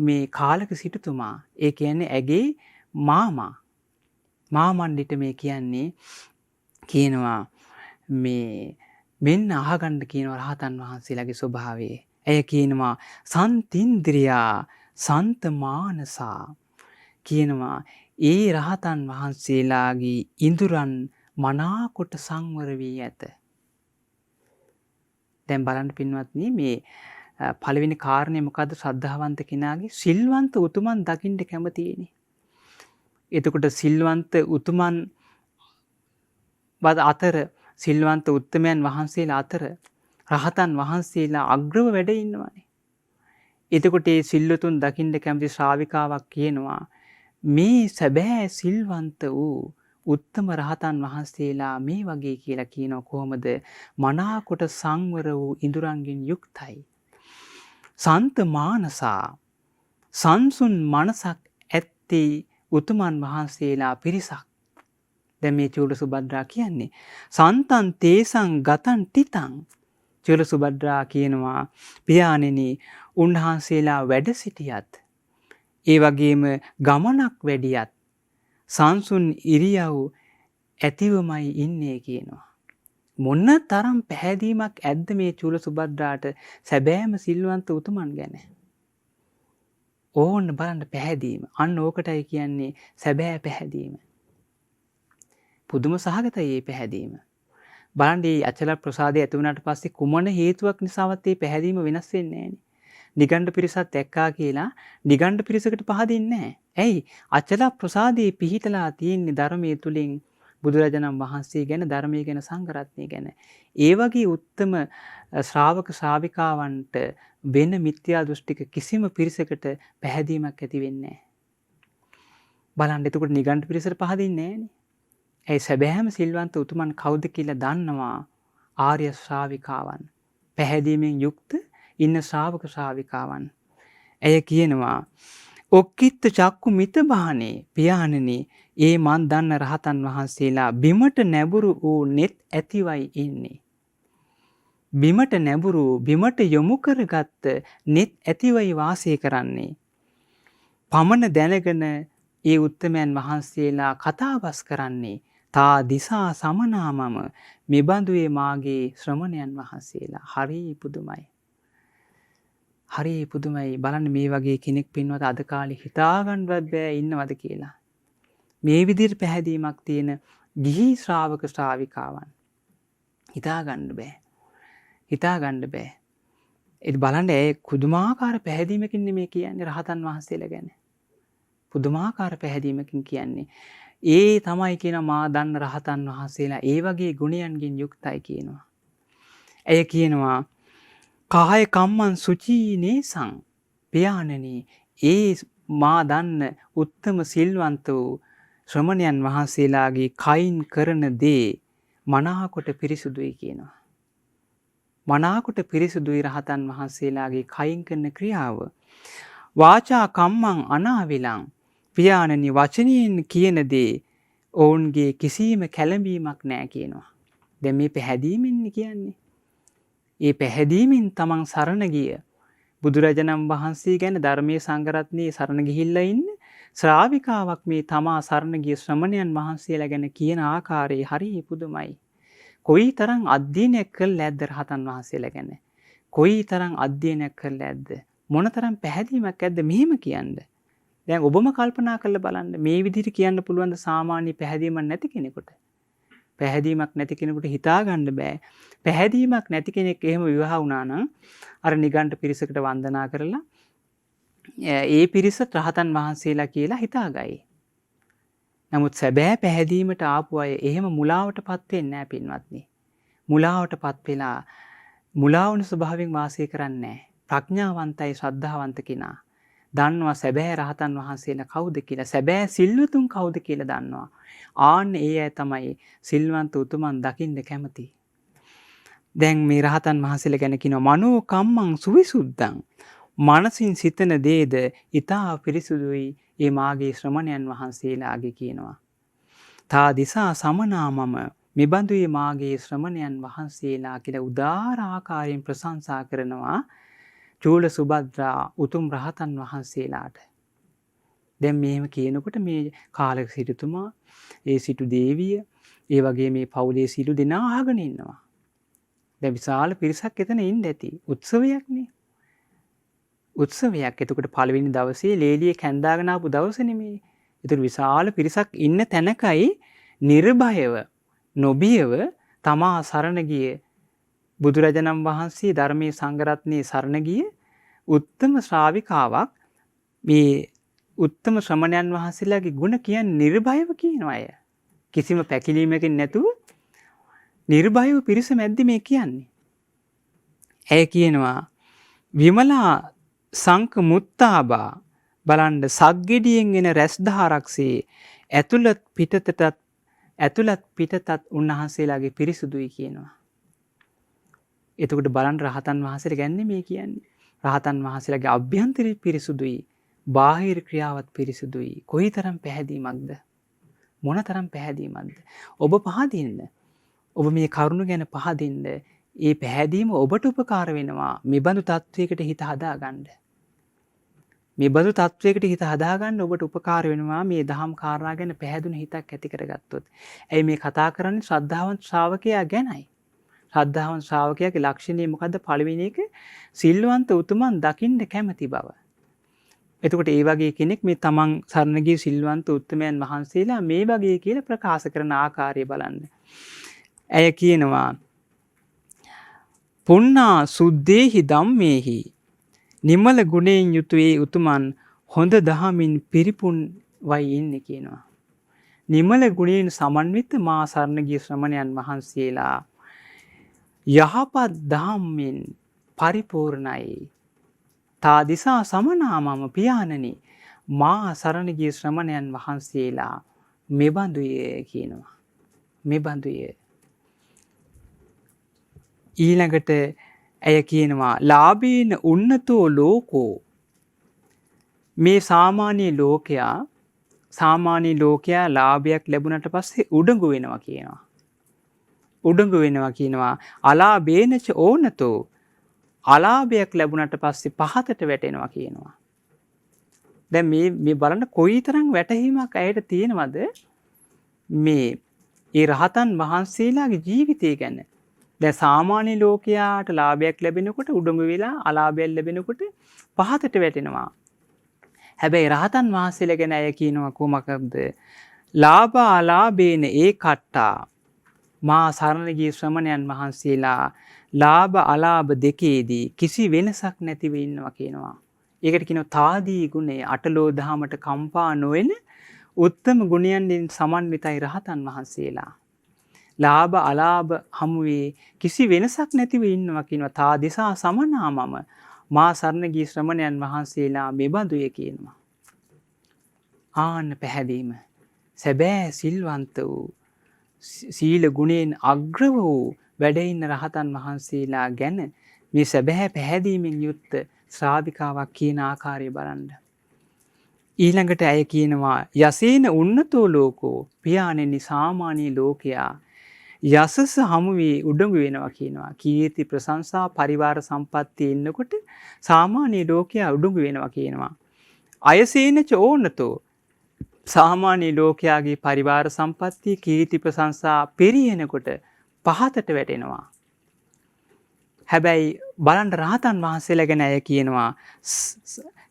මේ කාලක සිටුතුමා. ඒ කියන්නේ ඇගේ මාමා. මාමණ්ඩිට මේ කියනවා මේ මෙන්න අහගන්න කියනවා රහතන් වහන්සේලාගේ ස්වභාවය. ඇය කියනවා සන්තින්ද්‍රියා සන්තමානසා කියනවා ඒ රහතන් වහන්සේලාගේ ඉඳුරන් මනාකොට සංවර වී ඇත. දැන් බලන්න පින්වත්නි මේ පළවෙනි කාරණය මොකද්ද? ශ්‍රද්ධාවන්ත කෙනාගේ සිල්වන්ත උතුමන් දකින්න කැමතිනේ. එතකොට සිල්වන්ත උතුමන් අතර සිල්වන්ත උත්තමයන් වහන්සේලා අතර රහතන් වහන්සේලා අග්‍රව වැඩ ඉන්නවානේ. එතකොට මේ සිල්වතුන් දකින්න කැමති ශ්‍රාවිකාවක් කියනවා මේ සැබෑ සිල්වන්ත වූ උත්තම රහතන් වහන්සේලා මේ වගේ කියලා කියනවා කොහොමද? මනාකොට සංවර වූ ඉඳුරන්ගෙන් යුක්තයි. සන්ත මානසා සංසුන් මනසක් ඇත්තේ උතුමන් වහන්සේලා පිරිසක්. දැන් මේ චූල සුභද්‍රා කියන්නේ සන්තන් තේසං ගතන් තිතං. චූල සුභද්‍රා කියනවා පියාණෙනි උන්වහන්සේලා වැඩ සිටියත් ඒ වගේම ගමනක් වැඩියත් සංසුන් ඉරියව් ඇතිවමයි ඉන්නේ කියනවා. මොන තරම් පැහැදීමක් ඇද්ද මේ චූල සුභද්‍රාට සැබෑම සිල්වන්ත උතුමන් ගැන. ඕන්න බලන්න පැහැදීම. අන්න ඕකටයි කියන්නේ සැබෑ පැහැදීම. පුදුම සහගතයි මේ පැහැදීම. බලන්න මේ අචල ප්‍රසාදය ඇති වුණාට පස්සේ කුමන හේතුවක් නිසාවත් මේ පැහැදීම වෙනස් වෙන්නේ නැහැනේ. නිගණ්ඨ පිරිසත් එක්කා කියලා නිගණ්ඨ පිරිසකට පහදින්නේ නැහැ. ඇයි? අචල ප්‍රසාදයේ පිහිටලා තියෙන ධර්මයේ තුලින් බුදුරජාණන් වහන්සේ ගැන ධර්මයේ ගැන සංඝරත්නය ගැන ඒ වගේ උත්තම ශ්‍රාවක ශ්‍රාවිකාවන්ට වෙන මිත්‍යා දෘෂ්ටික කිසිම පිරිසකට පැහැදීමක් ඇති වෙන්නේ නැහැ. බලන්න එතකොට නිගණ්ඨ පිරිසට පහදින්නේ නැහැනේ. ඇයි? සැබෑම සිල්වන්ත උතුමන් කවුද කියලා දන්නවා ආර්ය ශ්‍රාවිකාවන්. පැහැදීමෙන් යුක්ත ඉන්න ශ්‍රාවක ශ්‍රාවිකාවන්. ඇය කියනවා ඔක්කිත්ත චක්කු මිත බාහනේ පියාණෙනි ඒ මන් දන්න රහතන් වහන්සේලා බිමට නැඹුරු වූ net ඇතිවයි ඉන්නේ. බිමට නැඹුරු බිමට යොමු කරගත්ත net ඇතිවයි වාසය කරන්නේ. පමණ දැනගෙන ඒ උත්තමයන් වහන්සේලා කතාබස් කරන්නේ තා දිසා සමනාමම මෙබඳුයේ මාගේ ශ්‍රමණයන් වහන්සේලා. හරි පුදුමයි. හරි පුදුමයි. බලන්න මේ වගේ කෙනෙක් පින්වත් අද කාලේ හිතාගන්නවත් බෑ ඉන්නවද කියලා. මේ විදිහට පැහැදීමක් තියෙන ගිහි ශ්‍රාවක ශ්‍රාවිකාවන් හිතාගන්න බෑ. හිතාගන්න බෑ. ඒ බලන්න ඒ පුදුමාකාර පැහැදීමකින් මේ කියන්නේ රහතන් වහන්සේලා ගැන. පුදුමාකාර පැහැදීමකින් කියන්නේ. ඒ තමයි කියන මා දන්න රහතන් වහන්සේලා ඒ වගේ ගුණයන්ගෙන් යුක්තයි කියනවා. ඇය කියනවා කාය කම්මං සුචීනේසං පියාණෙනි ඒ මා දන්න උත්තම සිල්වන්ත වූ ශ්‍රමණයන් වහන්සේලාගේ කයින් කරන දේ මනාකොට පිරිසුදුයි කියනවා. මනාකොට පිරිසුදුයි රහතන් වහන්සේලාගේ කයින් කරන ක්‍රියාව. වාචා කම්මං අනාවිලං පියාණෙනි වචනයෙන් කියන දේ ඔවුන්ගේ කිසිම කැළඹීමක් නැහැ කියනවා. දැන් මේ පැහැදීමෙන් කියන්නේ. ඒ පැහැදීමෙන් තමන් සරණ ගිය බුදුරජාණන් වහන්සේ ගැන ධර්මයේ සංඝරත්නයේ සරණ ගිහිල්ලා ඉන්න ශ්‍රාවිකාවක් මේ තමා සරණ ගිය ශ්‍රමණයන් වහන්සේලා ගැන කියන ආකාරය හරිය පුදුමයි. කොයිතරම් අධ්‍යයනයක් කළා ඇද්ද රහතන් වහන්සේලා ගැන? කොයිතරම් අධ්‍යයනයක් කළා ඇද්ද? මොනතරම් පැහැදීමක් ඇද්ද මෙහෙම කියන්නේ? දැන් ඔබම කල්පනා කරලා බලන්න මේ විදිහට කියන්න පුළුවන් ද සාමාන්‍ය පැහැදීමක් නැති කෙනෙකුට? පැහැදීමක් නැති කෙනෙකුට හිතා ගන්න බෑ. පැහැදීමක් නැති කෙනෙක් එහෙම විවාහ වුණා නම් අර නිගණ්ඨ පිරිසකට වන්දනා කරලා ඒ පිරිස රහතන් වහන්සේලා කියලා හිතාගයි. නමුත් සැබෑ පැහැදීමට ආපු අය එහෙම මුලාවටපත් වෙන්නේ නැහැ පින්වත්නි. මුලාවටපත් වෙලා මුලා වුණු ස්වභාවයෙන් වාසය කරන්නේ නැහැ. ප්‍රඥාවන්තයි ශ්‍රද්ධාවන්ත කෙනා දන්නවා සැබෑ රහතන් වහන්සේලා කවුද කියලා, සැබෑ සිල්වතුන් කවුද කියලා දන්නවා. ආන්න ඒ අය තමයි සිල්වන්ත උතුමන් දකින්න කැමති. දැන් මේ රහතන් වහන්සේලා ගැන කියනවා මනෝ කම්මං සුවිසුද්ධං. මනසින් සිතන දේද ඊතා පිරිසුදුයි. ඒ මාගේ ශ්‍රමණයන් වහන්සේලාගේ කියනවා. තා දිසා සමනාමම මෙබඳුයේ මාගේ ශ්‍රමණයන් වහන්සේලා කියලා උදාර ආකාරයෙන් ප්‍රශංසා කරනවා චූල සුභද්‍රා උතුම් රහතන් වහන්සේලාට. දැන් මෙහෙම කියනකොට මේ කාලක සිටුතුමා, ඒ සිටු දේවිය, ඒ වගේ මේ පවුලේ සිටු දෙනා අහගෙන ඉන්නවා. දැන් විශාල පිරිසක් එතන ඉන්න ඇති. උත්සවයක්නේ. උත්සවයක්. එතකොට පළවෙනි දවසේ ලේලිය කැඳාගෙන ආපු දවස නෙමෙයි. ඒතර විශාල පිරිසක් ඉන්න තැනකයි නිර්භයව නොබියව තමා සරණ ගිය බුදුරජාණන් වහන්සේ ධර්මයේ සංඝරත්නයේ සරණ ගිය උත්තම ශ්‍රාවිකාවක් මේ උත්තම ශ්‍රමණයන් වහන්සේලාගේ ගුණ කියන්නේ නිර්භයව කියන අය. කිසිම පැකිලීමකින් නැතුව නිර්භයව පිරිස මැද්දේ මේ කියන්නේ. ඇය කියනවා විමලා සංක මුත්තාබා බලන්න සග්ගෙඩියෙන් එන රැස් දහරක්සේ ඇතුළත් පිටතත් උන්වහන්සේලාගේ පිරිසුදුයි කියනවා. එතකොට බලන්න රහතන් වහන්සේලා ගැන්නේ මේ කියන්නේ. රහතන් වහන්සේලාගේ අභ්‍යන්තරය පිරිසුදුයි, බාහිර ක්‍රියාවත් පිරිසුදුයි. කොයිතරම් පැහැදීමක්ද? මොනතරම් පැහැදීමක්ද? ඔබ පහදින්න. ඔබ මේ කරුණ ගැන පහදින්න. ඒ පැහැදීම ඔබට උපකාර වෙනවා මෙබඳු තත්වයකට හිත හදාගන්න. මෙබඳු තත්වයකට හිත හදාගන්න ඔබට උපකාර වෙනවා මේ දහම් කාරණා ගැන පැහැදුණු හිතක් ඇති කරගත්තොත්. ඇයි මේ කතා කරන්නේ ශ්‍රද්ධාවන්ත ශ්‍රාවකයා ගැනයි. ශ්‍රද්ධාවන්ත ශ්‍රාවකයාගේ ලක්ෂණය මොකද්ද? පළවෙනි එක සිල්වන්ත උතුමන් දකින්න කැමති බව. එතකොට ඒ වගේ කෙනෙක් මේ තමන් සරණ ගිය සිල්වන්ත උත්තමයන් වහන්සේලා මේ වගේ කියලා ප්‍රකාශ කරන ආකාරය බලන්න. ඇය කියනවා පුන්නා සුද්දේහි ධම්මේහි නිමල ගුණයෙන් යුතු ඒ උතුමන් හොඳ දහමින් පිරිපුන් වයි ඉන්නේ කියනවා. නිමල ගුණයෙන් සමන්විත මා සරණ ගිය ශ්‍රමණයන් වහන්සේලා යහපත් දහම්ෙන් පරිපූර්ණයි. තා දිසා සමනාමම පියාණනි මා සරණ ගිය ශ්‍රමණයන් වහන්සේලා මෙබඳුය කියනවා. මෙබඳුය. ඊළඟට ඇය කියනවා ලාභීන උන්නතෝ ලෝකෝ. මේ සාමාන්‍ය ලෝකයා ලාභයක් ලැබුණට පස්සේ උඩඟු වෙනවා කියනවා. උඩඟු වෙනවා කියනවා. අලාභේනච ඕනතෝ. අලාභයක් ලැබුණට පස්සේ පහතට වැටෙනවා කියනවා. දැන් මේ බලන්න කොයිතරම් වැටහීමක් ඇයට තියෙනවද මේ ඒ රහතන් වහන්සේලාගේ ජීවිතය ගැන. දැන් සාමාන්‍ය ලෝකයාට ලාභයක් ලැබෙනකොට උඩඟු වෙලා අලාභයක් ලැබෙනකොට පහතට වැටෙනවා. හැබැයි රහතන් වහන්සේලා ගැන අය කියනවා කොහොමද? ලාභ අලාභේන ඒකට්ටා. මා සරණ ගිය ශ්‍රමණයන් වහන්සේලා ලාභ අලාභ දෙකේදී කිසි වෙනසක් නැතිව ඉන්නවා කියනවා. ඒකට කියනවා තාදී ගුණය. අටලෝ දහමට කම්පා නොවන උත්තම ගුණයන්ෙන් සමන්විතයි රහතන් වහන්සේලා. ලාභ අලාභ හමුවේ කිසි වෙනසක් නැතිව ඉන්නවා කියනවා. තා දිසා සමනාමම මා සරණ ගිය ශ්‍රමණයන් වහන්සේලා මෙබඳුය කියනවා. ආන්න පැහැදීම. සැබෑ සිල්වන්ත වූ සීල ගුණයෙන් අග්‍ර වූ වැඩ ඉන්න රහතන් වහන්සේලා ගැන මේ සැබෑ පැහැදීමෙන් යුක්ත ශ්‍රාවිකාවක් කියන ආකාරය බලන්න. ඊළඟට ඇය කියනවා යසේන උන්නතෝ ලෝකෝ. පියාණෙනි සාමාන්‍ය ලෝකයා යසස හමුවේ උඩඟු වෙනවා කියනවා. කීර්ති ප්‍රශංසා පරිවාර සම්පත්තිය ඉන්නකොට සාමාන්‍ය ලෝකයා උඩඟු වෙනවා කියනවා. අයසේනච ඕනතෝ. සාමාන්‍ය ලෝකයාගේ පරිවාර සම්පත්තිය කීර්ති ප්‍රශංසා පෙරියනකොට පහතට වැටෙනවා. හැබැයි බලන්න රහතන් වහන්සේලා ගැන අය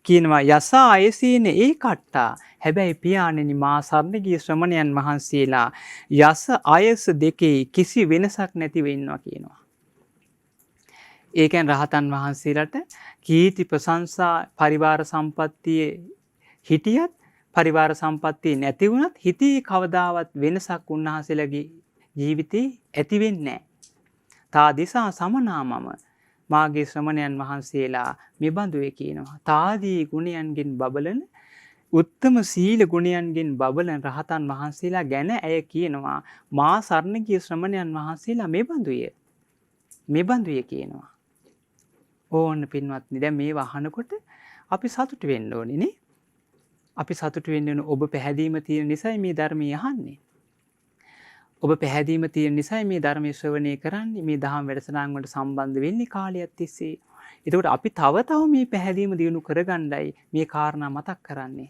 කියනවා යසා අයසේන ඒකට්ටා. හැබැයි පියාණෙනි මා සරණ ගිය ශ්‍රමණයන් වහන්සේලා යස අයස දෙකේ කිසි වෙනසක් නැතිව ඉන්නවා කියනවා. ඒ කියන්නේ රහතන් වහන්සේලාට කීර්ති ප්‍රශංසා පරිවාර සම්පත්තියේ හිටියත් පරිවාර සම්පත්තිය නැති වුණත් හිතේ කවදාවත් වෙනසක් උන්වහන්සේලාගේ ජීවිතේ ඇති වෙන්නේ නැහැ. තා දිසා සමනාමම මාගේ ශ්‍රමණයන් වහන්සේලා මෙබඳුය කියනවා. තාදී ගුණයන්ගෙන් බබලන උත්තම සීල ගුණයන්ගෙන් බබලන රහතන් වහන්සේලා ගැන ඇය කියනවා මා සරණ ගිය ශ්‍රමණයන් වහන්සේලා මෙබඳුය. මෙබඳුය කියනවා. ඕන්න පින්වත්නි දැන් මේව අහනකොට අපි සතුටු වෙන්න ඕනේ නේ. අපි සතුටු වෙන්න ඕන ඔබ පැහැදීම තියෙන නිසායි මේ ධර්මය අහන්නේ. ඔබ පැහැදීම තියෙන නිසායි මේ ධර්මයේ ශ්‍රවණය කරන්නේ. මේ දහම් වැඩසටහන් වලට සම්බන්ධ වෙන්නේ කාලයක් තිස්සේ. එතකොට අපි තව මේ පැහැදීම දියුණු කරගන්නයි මේ කාරණා මතක් කරන්නේ.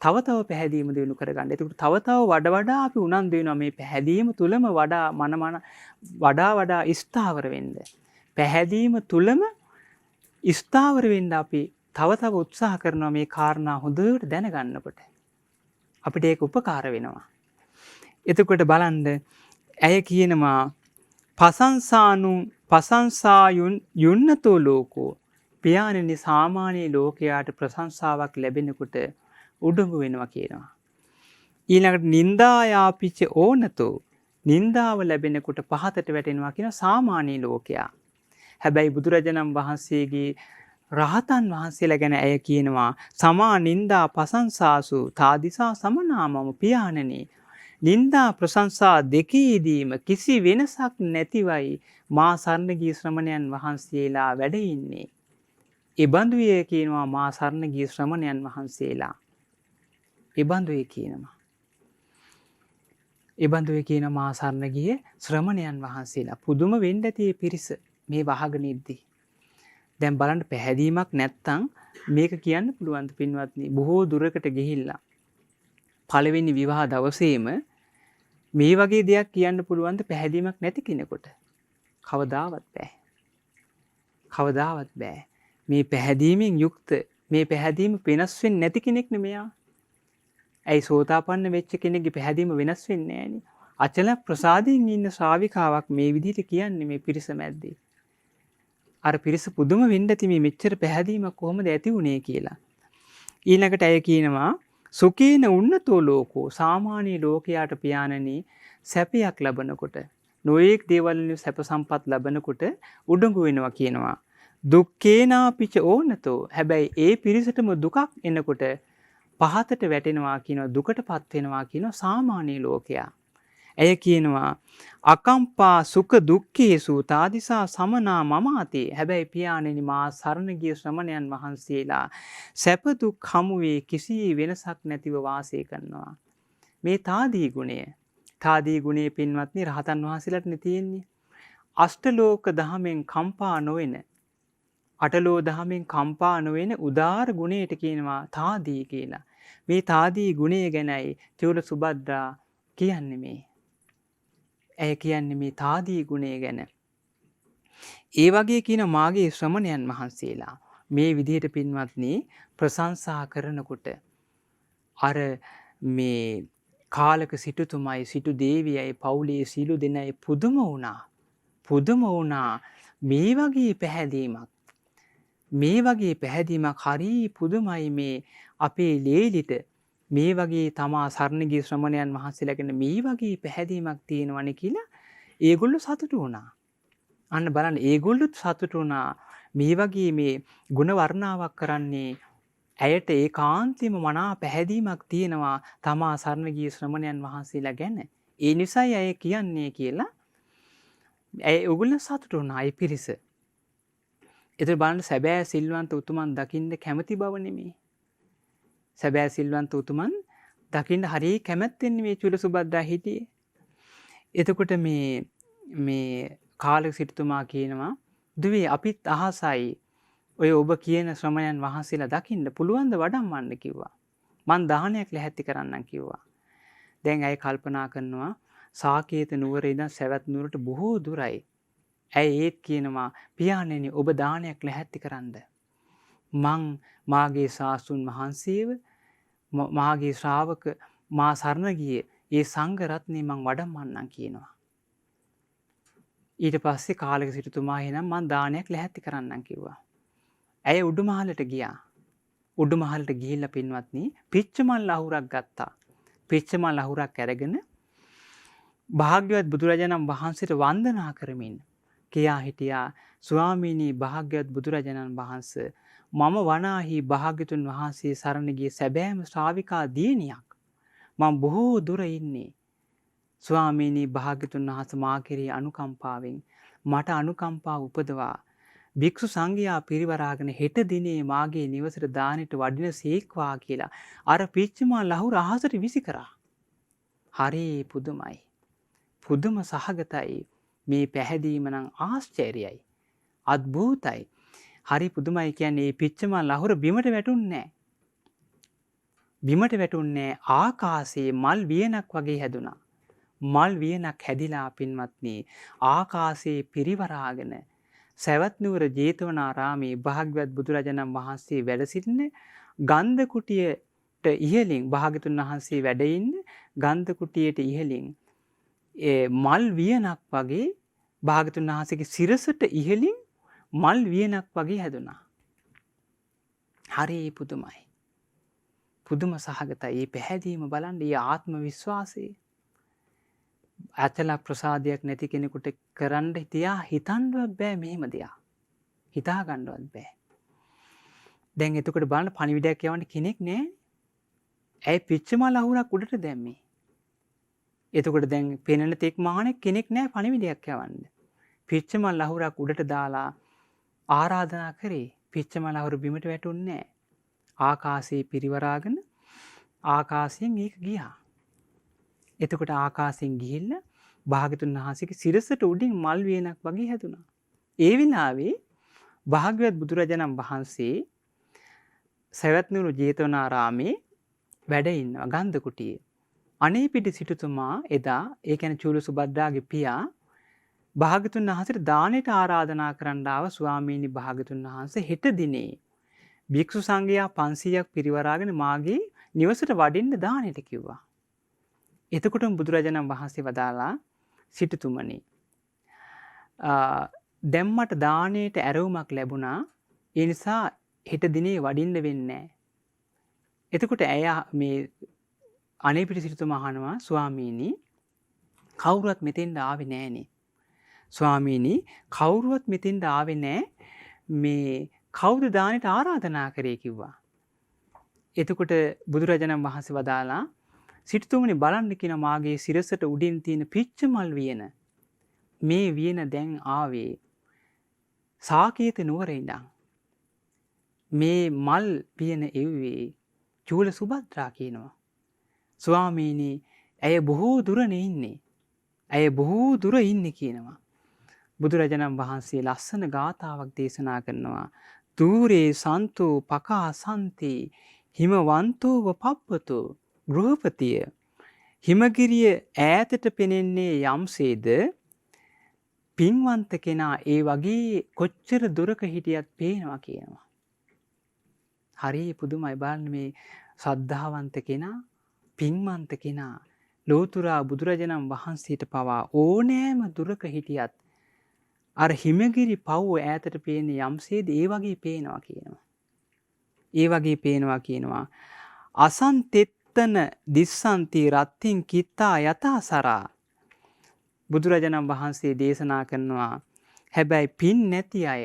තව පැහැදීම දියුණු කරගන්න. එතකොට තව වඩා අපි උනන්දු වෙනවා මේ පැහැදීම තුලම වඩා ස්ථාවර වෙන්න. පැහැදීම තුලම ස්ථාවර වෙන්න අපි තව උත්සාහ කරනවා මේ කාරණා හොඳට දැනගන්නකොට. අපිට ඒක උපකාර වෙනවා. එතකොට බලන්න ඇය කියනවා පසංසායුන් යුන්නතෝ ලෝකෝ පියාණෙනි සාමාන්‍ය ලෝකයාට ප්‍රශංසාවක් ලැබෙනකොට උඩඟු වෙනවා කියනවා. ඊළඟට නින්දායාපිච ඕනතෝ නින්දාව ලැබෙනකොට පහතට වැටෙනවා කියන සාමාන්‍ය ලෝකයා. හැබැයි බුදුරජාණන් වහන්සේගේ රහතන් වහන්සේලා ගැන ඇය කියනවා සමා නින්දා පසංසාසු තාදිසා සමනාමම පියාණෙනි නින්දා ප්‍රශංසා දෙකේදීම කිසි වෙනසක් නැතිවයි මා සරණ ගිය ශ්‍රමණයන් වහන්සේලා වැඩ ඉන්නේ. ඒ බඳුය කියනවා මා සරණ ගිය ශ්‍රමණයන් වහන්සේලා. ඒ බඳුය කියනවා. ඒ බඳුය කියන මා සරණ ගිය ශ්‍රමණයන් වහන්සේලා. පුදුම වෙන්න ඇති පිරිස මේ වහගෙන ඉද්දී. දැන් බලන්න පැහැදීමක් නැත්තම් මේක කියන්න පුළුවන් පින්වත්නි. බොහෝ දුරකට ගිහිල්ලා පළවෙනි විවාහ දවසේම මේ වගේ දෙයක් කියන්න පුළුවන් ද පැහැදීමක් නැති කෙනෙකුට? කවදාවත් බෑ. කවදාවත් බෑ. මේ පැහැදීමෙන් යුක්ත මේ පැහැදීම වෙනස් වෙන්නේ නැති කෙනෙක් නෙමෙයා. ඇයි සෝතාපන්න වෙච්ච කෙනෙක්ගේ පැහැදීම වෙනස් වෙන්නේ නැහනේ. අචල ප්‍රසාදයෙන් ඉන්න ශ්‍රාවිකාවක් මේ විදිහට කියන්නේ මේ පිරිස මැද්දේ. අර පිරිස පුදුම වෙන්න ඇති මේ මෙච්චර පැහැදීමක් කොහොමද ඇති වුනේ කියලා. ඊළඟට ඇය කියනවා සුකේන උන්නතෝ ලෝකෝ සාමාන්‍ය ලෝකයාට පියාණනි සැපයක් ලැබනකොට නොඑක් දේවල් වලින් සැප සම්පත් ලැබනකොට උඩඟු වෙනවා කියනවා. දුක්ඛේනාපිච ඕනතෝ හැබැයි ඒ පිරිසටම දුකක් එනකොට පහතට වැටෙනවා කියනවා දුකටපත් වෙනවා කියනවා සාමාන්‍ය ලෝකයා. ඇය කියනවා අකම්පා සුඛ දුක්ඛේසු තාදිසා සමනා මමාතේ හැබැයි පියාණෙනි මා සරණ ගිය ශ්‍රමණයන් වහන්සේලා සැප දුක් හමුවේ කිසි වෙනසක් නැතිව වාසය කරනවා. මේ තාදී ගුණය පින්වත්නි රහතන් වහන්සේලාට තියෙන්නේ. අෂ්ටලෝක දහමෙන් කම්පා නොවන අටලෝ දහමෙන් කම්පා නොවන උදාර ගුණයට කියනවා තාදී කියලා. මේ තාදී ගුණය ගැනයි චූල සුභද්‍රා කියන්නේ මේ. ඇය කියන්නේ මේ තාදී ගුණය ගැන. ඒ වගේ කියන මාගේ ශ්‍රමණයන් වහන්සේලා මේ විදිහට පින්වත්නි ප්‍රශංසා කරනකොට අර මේ කාලක සිටුතුමයි සිටු දේවියයි පවුලේ සීලු දෙනයි පුදුම වුණා. මේ වගේ පැහැදීමක් හරි පුදුමයි මේ අපේ ලේලිට මේ වගේ තමා සරණ ගිය ශ්‍රමණයන් වහන්සේලා ගැන මේ වගේ පැහැදීමක් තියෙනවනේ කියලා ඒගොල්ලෝ සතුටු වුණා. අන්න බලන්න ඒගොල්ලොත් සතුටු වුණා. මේ වගේ මේ ಗುಣ වර්ණාවක් කරන්නේ ඇයට ඒකාන්තයෙන්ම මනා පැහැදීමක් තියෙනවා තමා සරණ ගිය ශ්‍රමණයන් වහන්සේලා ගැන. ඒ නිසායි ඇය කියන්නේ කියලා ඒගොල්ලෝ සතුටු වුණා ඒ පිරිස. ඒතර බලන්න සැබෑ සිල්වන්ත උතුමන් දකින්න කැමති බව නෙමෙයි. සැබෑ සිල්වන්ත උතුමන් දකින්න හරිය කැමැත්තෙන් මේ චූල සුභද්‍රා හිටියේ. එතකොට මේ කාලක සිටුතුමා කියනවා දුවේ අපිත් අහසයි ඔය ඔබ කියන ශ්‍රමණයන් වහන්සේලා දකින්න පුළුවන් ද වඩම්මන්න කිව්වා. මං දානයක් ලැහැත්ති කරන්නම් කිව්වා. දැන් ඇය කල්පනා කරනවා සාකේත නුවර ඉඳන් සවැත් නුවරට බොහෝ දුරයි. ඇය ඒත් කියනවා පියාණෙනි ඔබ දානයක් ලැහැත්ති කරන්න. මං මාගේ ශාස්ත්‍රුන් වහන්සේව මාගේ ශ්‍රාවක මා සරණ ගියේ ඒ සංඝ රත්නේ මං වඩම්මන්නම් කියනවා. ඊට පස්සේ කාලක සිටුතුමා එහෙනම් මං දානයක් ලැහැත්ති කරන්නම් කිව්වා. ඇය උඩුමහලට ගියා. උඩුමහලට ගිහිල්ලා පින්වත්නි පිච්චමල් අහුරක් ගත්තා. පිච්චමල් අහුරක් අරගෙන භාග්‍යවත් බුදුරජාණන් වහන්සේට වන්දනා කරමින් කියා හිටියා, ස්වාමීනි භාග්‍යවත් බුදුරජාණන් වහන්සේ, මම වනාහි භාග්‍යතුන් වහන්සේ සරණ ගිය සැබෑම ශ්‍රාවිකා දියණියක්. මම බොහෝ දුර ඉන්නේ. ස්වාමීනි භාග්‍යතුන් වහන්සේ මා කෙරෙහි අනුකම්පාවෙන් මට අනුකම්පාව උපදවා භික්ෂු සංඝයා පිරිවරාගෙන හෙට දිනේ මාගේ නිවසට දානෙට වඩින සීක්වා කියලා අර පිච්චමල් අහුර අහසට විසි කරා. හරි පුදුමයි. පුදුම සහගතයි. මේ පැහැදීම නම් ආශ්චර්යයි. අද්භූතයි. හරි පුදුමයි කියන්නේ මේ පිච්චමල් අහුර බිමට වැටුන්නේ නැහැ. බිමට වැටුන්නේ ආකාශයේ මල් වියනක් වගේ හැදුනා. මල් වියනක් හැදිලා පින්වත්නි ආකාශයේ පිරිවරාගෙන සවැත් නුවර ජේතවනාරාමේ භාග්‍යවත් බුදුරජාණන් වහන්සේ වැඩ සිටින ගන්ධ කුටියට ඉහළින් භාග්‍යතුන් වහන්සේ වැඩ ඉන්න ගන්ධ කුටියට ඉහළින් මල් වියනක් වගේ භාග්‍යතුන් වහන්සේගේ සිරසට ඉහළින් මල් වියනක් වගේ හැදුනා. හරි පුදුමයි. පුදුම සහගතයි. මේ පැහැදීම බලන්න, මේ ආත්ම විශ්වාසය. අචල ප්‍රසාදයක් නැති කෙනෙකුට කරන්න හිතන්නවත් බෑ මෙහෙම දෙයක්. හිතා ගන්නවත් බෑ. දැන් එතකොට බලන්න පණිවිඩයක් යවන්න කෙනෙක් නෑ. ඇයි පිච්චමල් අහුරක් උඩට දැම්මේ? එතකොට දැන් පෙනෙන තෙක් මහණෙක් කෙනෙක් නෑ පණිවිඩයක් යවන්න. පිච්චමල් අහුරක් උඩට දාලා ආරාධනා කරේ. පිච්චමල් අහුර බිමට වැටුන්නේ නෑ. ආකාශයේ පිරිවරාගෙන ආකාශයෙන් ඒක ගියා. එතකොට ආකාශයෙන් ගිහිල්ලා භාග්‍යතුන් වහන්සේගේ සිරසට උඩින් මල් වියනක් වගේ හැදුනා. ඒ විලාවේ භාග්‍යවත් බුදුරජාණන් වහන්සේ සවැත් නුවර ජේතවනාරාමේ වැඩ ඉන්නවා ගන්ධ කුටියේ. අනේපිඬු සිටුතුමා එදා ඒ කියන්නේ චූල සුභද්‍රාගේ පියා භාග්‍යතුන් වහන්සේට දානෙට ආරාධනා කරන්න ආව. ස්වාමීනි භාග්‍යතුන් වහන්සේ හෙට දිනේ භික්ෂු සංඝයා 500ක් පිරිවරාගෙන මාගේ නිවසට වඩින්න දානෙට කිව්වා. එතකොටම බුදුරජාණන් වහන්සේ වදාලා, සිටුතුමනි දැන් මට දාණයට ඇරවුමක් ලැබුණා. ඒ නිසා හෙට දිනේ වඩින්න වෙන්නේ නැහැ. එතකොට ඇය මේ අනේපිඬු සිටුතුමා අහනවා, ස්වාමීනි කවුරුවත් මෙතෙන්ට ආවේ නැහනේ. ස්වාමීනි කවුරුවත් මෙතෙන්ට ආවේ නැහැ. මේ කවුද දානෙට ආරාධනා කරේ කිව්වා. එතකොට බුදුරජාණන් වහන්සේ වදාලා, සිටුතුමනි බලන්න කියන මාගේ සිරසට උඩින් තියෙන පිච්චමල් වියන. මේ වියන දැන් ආවේ සාකේත නුවර ඉඳන්. මේ මල් පියන එව්වේ චූල සුභද්‍රා කියනවා. ස්වාමීනි ඇය බොහෝ දුරනේ ඉන්නේ. ඇය බොහෝ දුර ඉන්නේ කියනවා. බුදුරජාණන් වහන්සේ ලස්සන ගාථාවක් දේශනා කරනවා. දූරේ සන්තෝ පකාසන්ති හිමවන්තෝව පප්පතෝ ගෘහපතිය. හිමගිරිය ඈතට පෙනෙන්නේ යම්සේද පින්වන්ත කෙනා ඒ වගේ කොච්චර දුරක හිටියත් පේනවා කියනවා. හරි පුදුමයි. බලන්න මේ ශ්‍රද්ධාවන්ත කෙනා, පින්වන්ත කෙනා ලෝතුරා බුදුරජාණන් වහන්සේට පවා ඕනෑම දුරක හිටියත් අර හිමගිරි පව්ව ඈතට පේන්නේ යම්සේද ඒ වගේ පේනවා කියනවා. ඒ වගේ පේනවා කියනවා. අසන්තෙත්තන දිස්සන්ති රත්තින් කිත්තා යථාසරා. බුදුරජාණන් වහන්සේ දේශනා කරනවා, හැබැයි පින් නැති අය,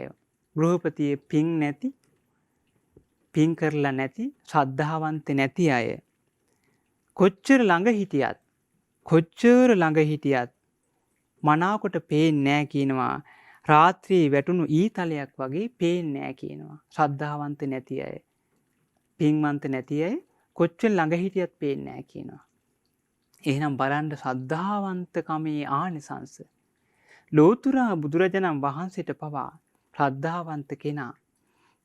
ගෘහපතියේ පින් නැති, පින් කරලා නැති, ශ්‍රද්ධාවන්ත නැති අය කොච්චර ළඟ හිටියත් මනාකොට පේන්නේ නැහැ කියනවා. රාත්‍රියේ වැටුණු ඊතලයක් වගේ පේන්නේ නැහැ කියනවා. ශ්‍රද්ධාවන්ත නැති අය, පින්වන්ත නැති අය කොච්චර ළඟ හිටියත් පේන්නේ නැහැ කියනවා. එහෙනම් බලන්න ශ්‍රද්ධාවන්තකමේ ආනිසංස. ලෝතුරා බුදුරජාණන් වහන්සේට පවා ශ්‍රද්ධාවන්ත කෙනා,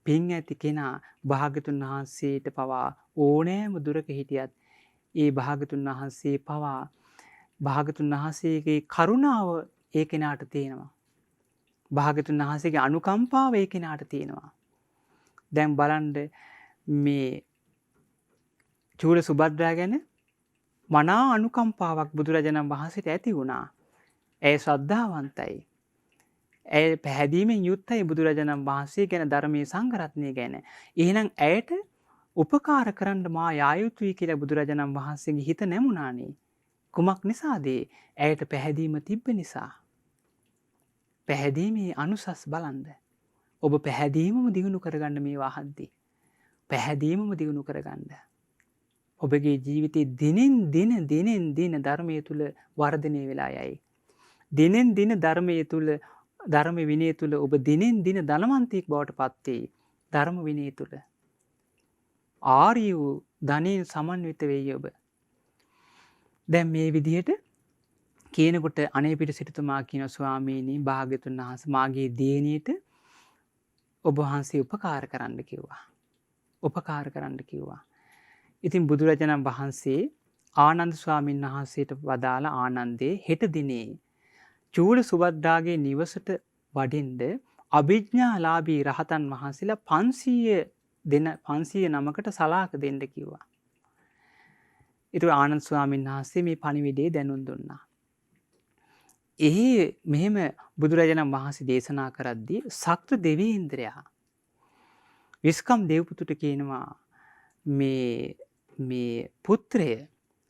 පින් ඇති කෙනා භාග්‍යතුන් වහන්සේට පවා ඕනෑම දුරක හිටියත් ඒ භාග්‍යතුන් වහන්සේ පවා භාග්‍යතුන් වහන්සේගේ කරුණාව ඒ කෙනාට තියෙනවා. භාග්‍යතුන් වහන්සේගේ අනුකම්පාව ඒ කෙනාට තියෙනවා. දැන් බලන්න මේ චූල සුභද්‍රා ගැන මනා අනුකම්පාවක් බුදුරජාණන් වහන්සේට ඇති වුණා. ඇය ශ්‍රද්ධාවන්තයි. ඇය පැහැදීමෙන් යුක්තයි බුදුරජාණන් වහන්සේ ගැන ධර්මයේ සංඝරත්නය ගැන. එහෙනම් ඇයට උපකාර කරන්න මා යා යුතුයි කියලා බුදුරජාණන් වහන්සේගේ හිත නැමුණානේ. කුමක් නිසාද? ඇයට පැහැදීම තිබ්බ නිසා. පැහැදීමේ අනුසස් බලන්න. ඔබ පැහැදීමම දිනු කරගන්න මේ වහද්දී. පැහැදීමම දිනු කරගන්න. ඔබගේ ජීවිතේ දිනෙන් දින ධර්මයේ තුල වර්ධනය වෙලා යයි. දිනෙන් දින ධර්මයේ තුල ධර්ම විනය තුල ඔබ දිනෙන් දින ධනවන්තයෙක් බවට පත් වෙයි. ධර්ම විනය තුල ආර්ය වූ ධනෙන් සමන්විත වෙයි ඔබ. දැන් මේ විදිහට කියනකොට අනේපිට සිටුතුමා කියන ස්වාමීනි භාග්‍යතුන් වහන්සේ මාගේ දේනියට ඔබ වහන්සේ උපකාර කරන්න කිව්වා. උපකාර කරන්න කිව්වා. ඉතින් බුදුරජාණන් වහන්සේ ආනන්ද ස්වාමීන් වහන්සේට වදාළ ආනන්දේ හෙට දිනේ චූල සුභද්‍රාගේ නිවසට වඩින්ද අභිඥාලාභී රහතන් වහන්සේලා 500 නමකට සලාක දෙන්න කිව්වා. ඒතර ආනන්ද ස්වාමීන් වහන්සේ මේ පණිවිඩය දැනුම් දුන්නා. මෙහෙම බුදුරජාණන් වහන්සේ දේශනා කරද්දී සක්‍ර දෙවීන්ද්‍රයා විස්කම් දේවපුතුට කියනවා මේ පුත්‍රය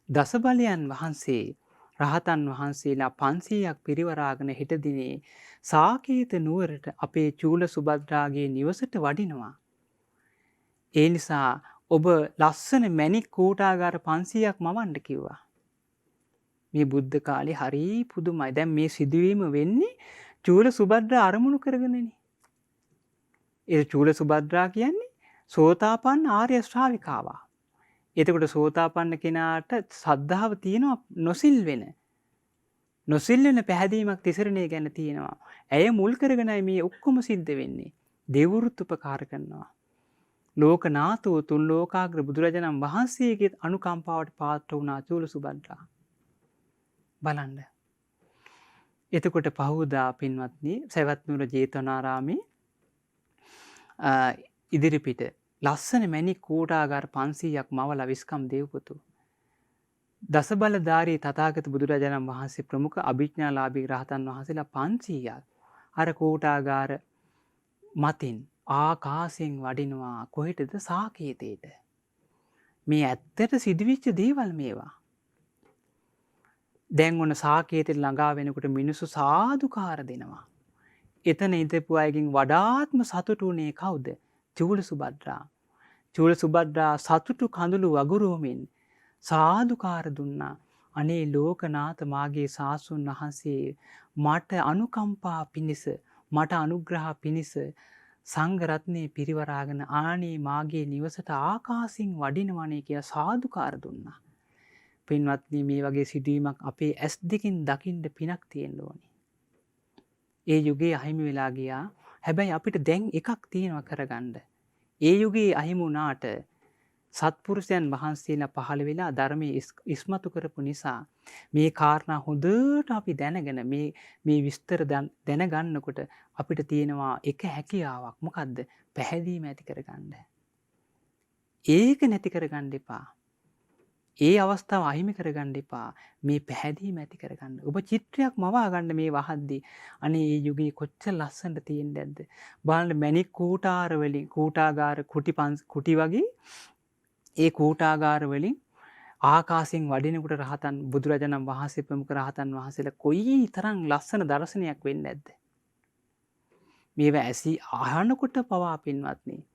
දසබලයන් වහන්සේ රහතන් වහන්සේලා 500ක් පිරිවරාගෙන හෙට දිනේ සාකේත නුවරට අපේ චූල සුභද්‍රාගේ නිවසට වඩිනවා. ඒ නිසා ඔබ ලස්සන මැණික් කූටාගාර 500ක් මවන්න කිව්වා. මේ බුද්ධ කාලේ හරි පුදුමයි. දැන් මේ සිදුවීම වෙන්නේ චූල සුභද්‍රා අරමුණු කරගෙනනේ. ඒ චූල සුභද්‍රා කියන්නේ සෝතාපන්න ආර්ය ශ්‍රාවිකාවා. එතකොට සෝතාපන්න කෙනාට සද්ධාව තියෙනවා නොසිල් වෙන පැහැදීමක් තිසරණය ගැන තියෙනවා. ඇය මුල් කරගෙනයි මේ ඔක්කොම සිද්ධ වෙන්නේ. දෙවුරුත් උපකාර කරනවා. ලෝකනාථෝ තුන් ලෝකාග්‍ර බුදුරජාණන් වහන්සේගේ අනුකම්පාවට පාත්‍ර වුණා චූල සුභද්‍රා. බලන්න. එතකොට පහුදා පින්වත්නි සවැත් නුවර ජේතවනාරාමේ ඉදිරිපිට ලස්සන මැණික් කූටාගාර 500ක් මවලා විස්කම් දේවපුතු. දසබලධාරී තථාගත බුදුරජාණන් වහන්සේ ප්‍රමුඛ අභිඥාලාභී රහතන් වහන්සේලා 500ක් අර කූටාගාර මතින් ආකාශයෙන් වඩිනවා කොහෙටද? සාකේතයට. මේ ඇත්තට සිදුවිච්ච දේවල් මේවා. දැන් ඔන්න සාකේතයට ළඟා වෙනකොට මිනිස්සු සාදුකාර දෙනවා. එතන ඉඳපු අයගෙන් වඩාත්ම සතුටු වුණේ කවුද? චූල සුභද්‍රා. චූල සුභද්‍රා සතුටු කඳුළු වගුරුවමින් සාදුකාර දුන්නා. අනේ ලෝකනාථ මාගේ සාසුන් වහන්සේ මට අනුකම්පා පිණිස මට අනුග්‍රහ පිණිස සංඝ රත්නේ පිරිවරාගෙන ආනේ මාගේ නිවසට ආකාශයෙන් වඩිනවනේ කියලා සාදුකාර දුන්නා. පින්වත්නි මේ වගේ සිදුවීමක් අපේ ඇස් දෙකින් දකින්න පිනක් තියෙන්න ඕනේ. ඒ යුගයේ අහිමි වෙලා ගියා. හැබැයි අපිට දැන් එකක් තියෙනවා කරගන්න. ඒ යුගයේ අහිමි වුණාට සත්පුරුෂයන් වහන්සේලා පහළ වෙලා ධර්මයේ ඉස්මතු කරපු නිසා මේ කාරණා හොඳට අපි දැනගෙන මේ විස්තර දැනගන්නකොට අපිට තියෙනවා එක හැකියාවක්. මොකද්ද? පැහැදීම ඇති කරගන්න. ඒක නැති කරගන්න එපා. ඒ අවස්ථාව අහිමි කරගන්න එපා. මේ පැහැදීම ඇති කරගන්න. ඔබ චිත්‍රයක් මවා ගන්න මේ වහද්දී. අනේ මේ යුගයේ කොච්චර ලස්සනට තියෙන්නේ නැද්ද? බලන්න මැණික් කූටාර වලින් කූටාගාර කුටි වගේ ඒ කූටාගාර වලින් ආකාශයෙන් වඩිනකොට රහතන් බුදුරජාණන් වහන්සේ ප්‍රමුඛ රහතන් වහන්සේලා කොයි තරම් ලස්සන දර්ශනයක් වෙන්නේ නැද්ද? මේවා අහනකොට පවා පින්වත්නි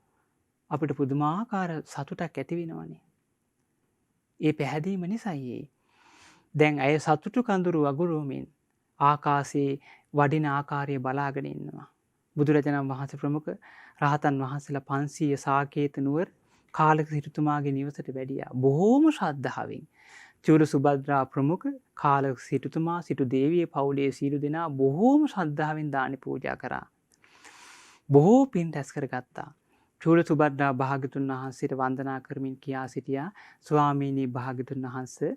අපිට පුදුමාකාර සතුටක් ඇති වෙනවනේ. ඒ පැහැදීම නිසායි. දැන් අය සතුටු කඳුරු වගුරුවමින් ආකාශයේ වඩින ආකාරය බලාගෙන ඉන්නවා. බුදුරජාණන් වහන්සේ ප්‍රමුඛ රහතන් වහන්සේලා 500 සාකේත නුවර කාලක සිටුතුමාගේ නිවසට වැඩියා. බොහෝම ශ්‍රද්ධාවෙන් චූල සුභද්‍රා ප්‍රමුඛ කාලක සිටුතුමා සිටු දේවිය පවුලේ සීල දෙනා බොහෝම ශ්‍රද්ධාවෙන් දානි පූජා කරා. බොහෝ පින් රැස් කරගත්තා. චූල සුභද්‍රා භාග්‍යතුන් වහන්සේට වන්දනා කරමින් කියා සිටියා, ස්වාමීනි භාග්‍යතුන් වහන්සේ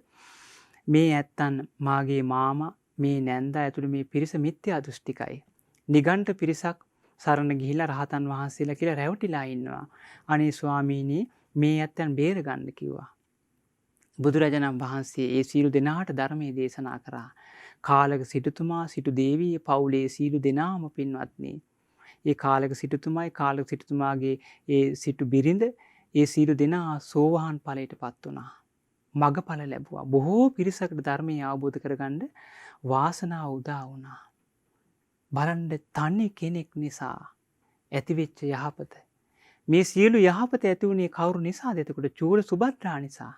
මේ ඇත්තන් මාගේ මාමා මේ නැන්දා ඇතුළු මේ පිරිස මිත්‍යා දෘෂ්ටිකයි. නිගණ්ඨ පිරිසක් සරණ ගිහිලා රහතන් වහන්සේලා කියලා රැවටිලා ඉන්නවා. අනේ ස්වාමීනි මේ ඇත්තන් බේර ගන්න කිව්වා. බුදුරජාණන් වහන්සේ ඒ සීල දෙනාට ධර්මයේ දේශනා කරා. කාලක සිටුතුමා සිටු දේවිය පවුලේ සීලු දෙනාම පින්වත්නි. ඒ කාලක සිටුතුමයි කාලක සිටුතුමාගේ ඒ සිටු බිරිඳ ඒ සීලු දෙනා සෝවාන් ඵලයට පත් වුණා. මගඵල ලැබුවා. බොහෝ පිරිසකට ධර්මය අවබෝධ කරගන්න වාසනාව උදා වුණා. බලන්න තනි කෙනෙක් නිසා ඇතිවෙච්ච යහපත. මේ සියලු යහපත ඇති වුණේ කවුරු නිසාද? එතකොට චූල සුභද්‍රා නිසා.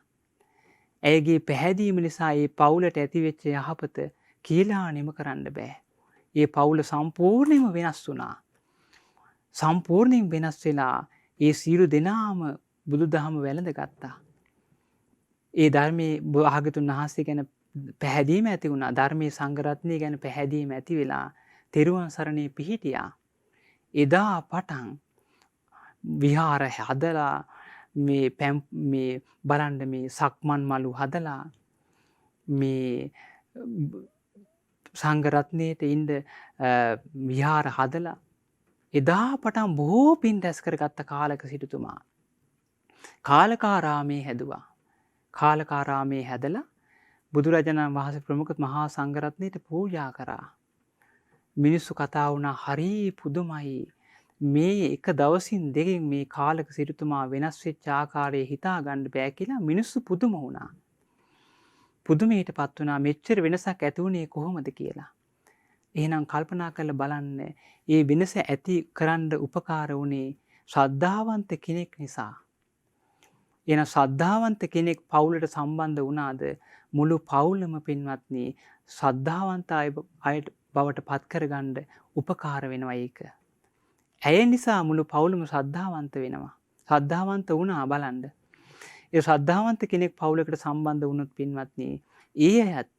ඇයගේ පැහැදීම නිසා ඒ පවුලට ඇතිවෙච්ච යහපත කියලා නිම කරන්න බෑ. ඒ පවුල සම්පූර්ණයෙන්ම වෙනස් වුණා. සම්පූර්ණයෙන් වෙනස් වෙලා ඒ සියලු දෙනාම බුදුදහම වැළඳ ගත්තා. ඒ ධර්මයේ භාගතුන් වහන්සේ ගැන පැහැදීම ඇති වුණා. ධර්මයේ සංඝ රත්නය ගැන පැහැදීම ඇති වෙලා තෙරුවන් සරණේ පිහිටියා. එදා පටන් විහාර හදලා මේ බලන්න මේ සක්මන් මලු හදලා මේ සංඝ රත්නයේට ඉන්න විහාර හදලා එදා පටන් බොහෝ පින් රැස් කරගත්ත කාලක සිටුතුමා කාලකාරාමේ හැදුවා. කාලකාරාමේ හැදලා බුදුරජාණන් වහන්සේ ප්‍රමුඛ මහා සංඝ රත්නයට පූජා කරා. මිනිස්සු කතා වුණා හරි පුදුමයි. මේ එක දවසින් දෙකකින් මේ කාලක සිටුතුමා වෙනස් වෙච්ච ආකාරය හිතා ගන්න බෑ කියලා මිනිස්සු පුදුම වුණා. පුදුමයටපත් වුණා මෙච්චර වෙනසක් ඇති වුණේ කොහොමද කියලා. එහෙනම් කල්පනා කරලා බලන්න ඒ වෙනස ඇති කරන්න උපකාර වුණේ ශ්‍රද්ධාවන්ත කෙනෙක් නිසා. එන ශ්‍රද්ධාවන්ත කෙනෙක් පවුලට සම්බන්ධ වුණාද මුළු පවුලම පින්වත්නි ශ්‍රද්ධාවන්ත අයට බවට පත් කරගන්න උපකාර වෙනවා ඒක. ඇය නිසා මුළු පවුලම ශ්‍රද්ධාවන්ත වෙනවා. ශ්‍රද්ධාවන්ත වුණා බලන්න. ඒ ශ්‍රද්ධාවන්ත කෙනෙක් පවුලකට සම්බන්ධ වුණොත් පින්වත්නි ඒ අයත්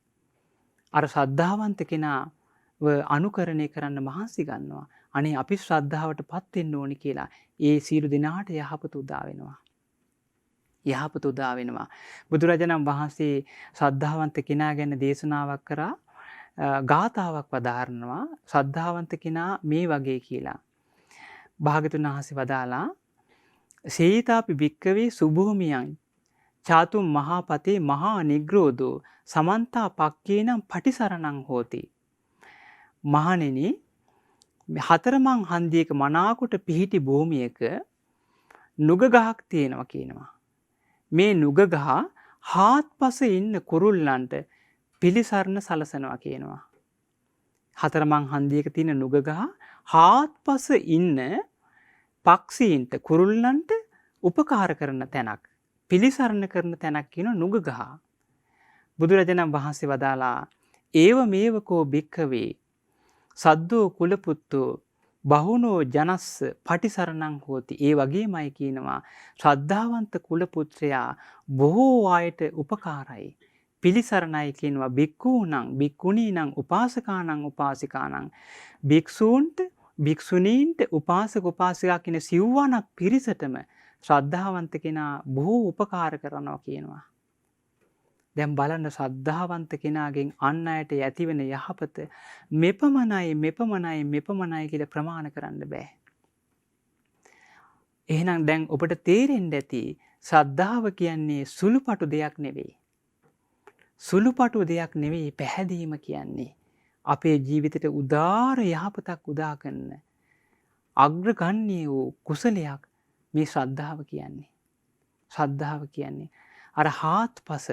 අර ශ්‍රද්ධාවන්ත කෙනාව අනුකරණය කරන්න මහන්සි ගන්නවා. අනේ අපි ශ්‍රද්ධාවට පත් වෙන්න ඕනි කියලා ඒ සියලු දෙනාට යහපත උදා වෙනවා. යහපත උදා වෙනවා. බුදුරජාණන් වහන්සේ ශ්‍රද්ධාවන්ත කෙනා ගැන දේශනාවක් කරා ගාථාවක් වදාරනවා. ශ්‍රද්ධාවන්ත කෙනා මේ වගේ කියලා. භාගතුන් වහන්සේ වදාලා සේතාපි භික්කවේ සුභූමියං චාතුම් මහාපතේ මහා නිග්‍රෝධෝ සමන්තා පක්කේනම් පටිසරණං හෝති. මහණෙනි හතරමං හන්දියක මනාකොට පිහිටි භූමියක නුග ගහක් තියෙනවා කියනවා. මේ නුග ගහ හාත්පස ඉන්න කුරුල්ලන්ට පිළිසරණ සලසනවා කියනවා. හතරමං හන්දියක තියෙන නුග ගහ හාත්පස ඉන්න පක්ෂීන්ට කුරුල්ලන්ට උපකාර කරන තැනක් පිළිසරණ කරන තැනක් කියන නුග ගහ. බුදුරජාණන් වහන්සේ වදාලා ඒව මේවකෝ භික්ඛවේ සද්දෝ කුලපුත්තෝ බහුනෝ ජනස්ස පටිසරණං හෝති. ඒ වගේමයි කියනවා ශ්‍රද්ධාවන්ත කුලපුත්‍රයා බොහෝ අයට උපකාරයි. පිළිසරණයි කියනවා භික්ඛූණං භික්ඛුණීණං උපාසකාණං උපාසිකාණං භික්ෂූන්ට භික්ෂුණීන්ට උපාසක උපාසිකා කියන සිව්වණක් පිරිසටම ශ්‍රද්ධාවන්ත කෙනා බොහෝ උපකාර කරනවා කියනවා. දැන් බලන්න ශ්‍රද්ධාවන්ත කෙනාගෙන් අන් අයට ඇතිවෙන යහපත මෙපමණයි මෙපමණයි මෙපමණයි කියලා ප්‍රමාණ කරන්න බෑ. එහෙනම් දැන් ඔබට තේරෙන්න ඇති ශ්‍රද්ධාව කියන්නේ සුළුපටු දෙයක් නෙවෙයි. සුළුපටු දෙයක් නෙවෙයි පැහැදීම කියන්නේ. අපේ ජීවිතයට උදාර යහපතක් උදා කරන අග්‍රගණ්‍ය වූ කුසලයක් මේ ශ්‍රද්ධාව කියන්නේ. ශ්‍රද්ධාව කියන්නේ අර හාත්පස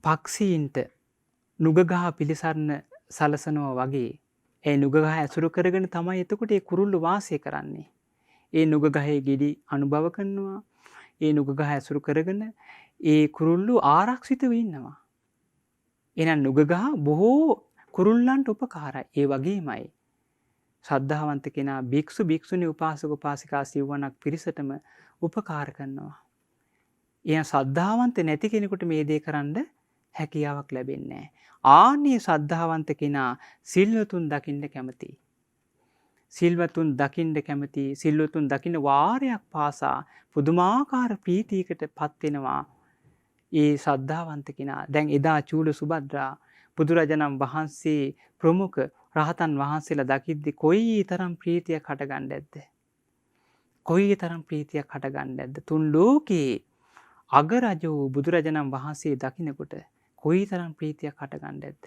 පක්ෂීන්ට නුගගහ පිළිසරණ සලසනවා වගේ ඒ නුගගහ ඇසුරු කරගෙන තමයි එතකොට ඒ කුරුල්ලු වාසය කරන්නේ. ඒ නුගගහේ ගෙඩි අනුභව කරනවා. ඒ නුගගහ ඇසුරු කරගෙන ඒ කුරුල්ලු ආරක්ෂිතව ඉන්නවා. එහෙනම් නුගගහ බොහෝ කුරුල්ලන්ට උපකාරයි. ඒ වගේමයි ශ්‍රද්ධාවන්ත කෙනා භික්ෂු භික්ෂුණී උපාසක උපාසිකා සිව්වණක් පිරිසටම උපකාර කරනවා. එයා ශ්‍රද්ධාවන්ත නැති කෙනෙකුට මේ දේ කරන්න හැකියාවක් ලැබෙන්නේ නැහැ. ආන්නේ ශ්‍රද්ධාවන්ත කෙනා සිල්වතුන් දකින්න කැමතියි. සිල්වතුන් දකින්න කැමතියි. සිල්වතුන් දකින්න වාරයක් පාසා පුදුමාකාර ප්‍රීතියකට පත් වෙනවා. ඒ ශ්‍රද්ධාවන්ත කෙනා. දැන් එදා චූල සුභද්‍රා බුදුරජාණන් වහන්සේ ප්‍රමුඛ රහතන් වහන්සේලා දකිද්දි කොයි තරම් ප්‍රීතියක් හටගන්න ඇද්ද? කොයි තරම් ප්‍රීතියක් හටගන්න ඇද්ද? තුන් ලෝකේ අගරජෝ බුදුරජාණන් වහන්සේ දකින්නකොට කොයි තරම් ප්‍රීතියක් හටගන්න ඇද්ද.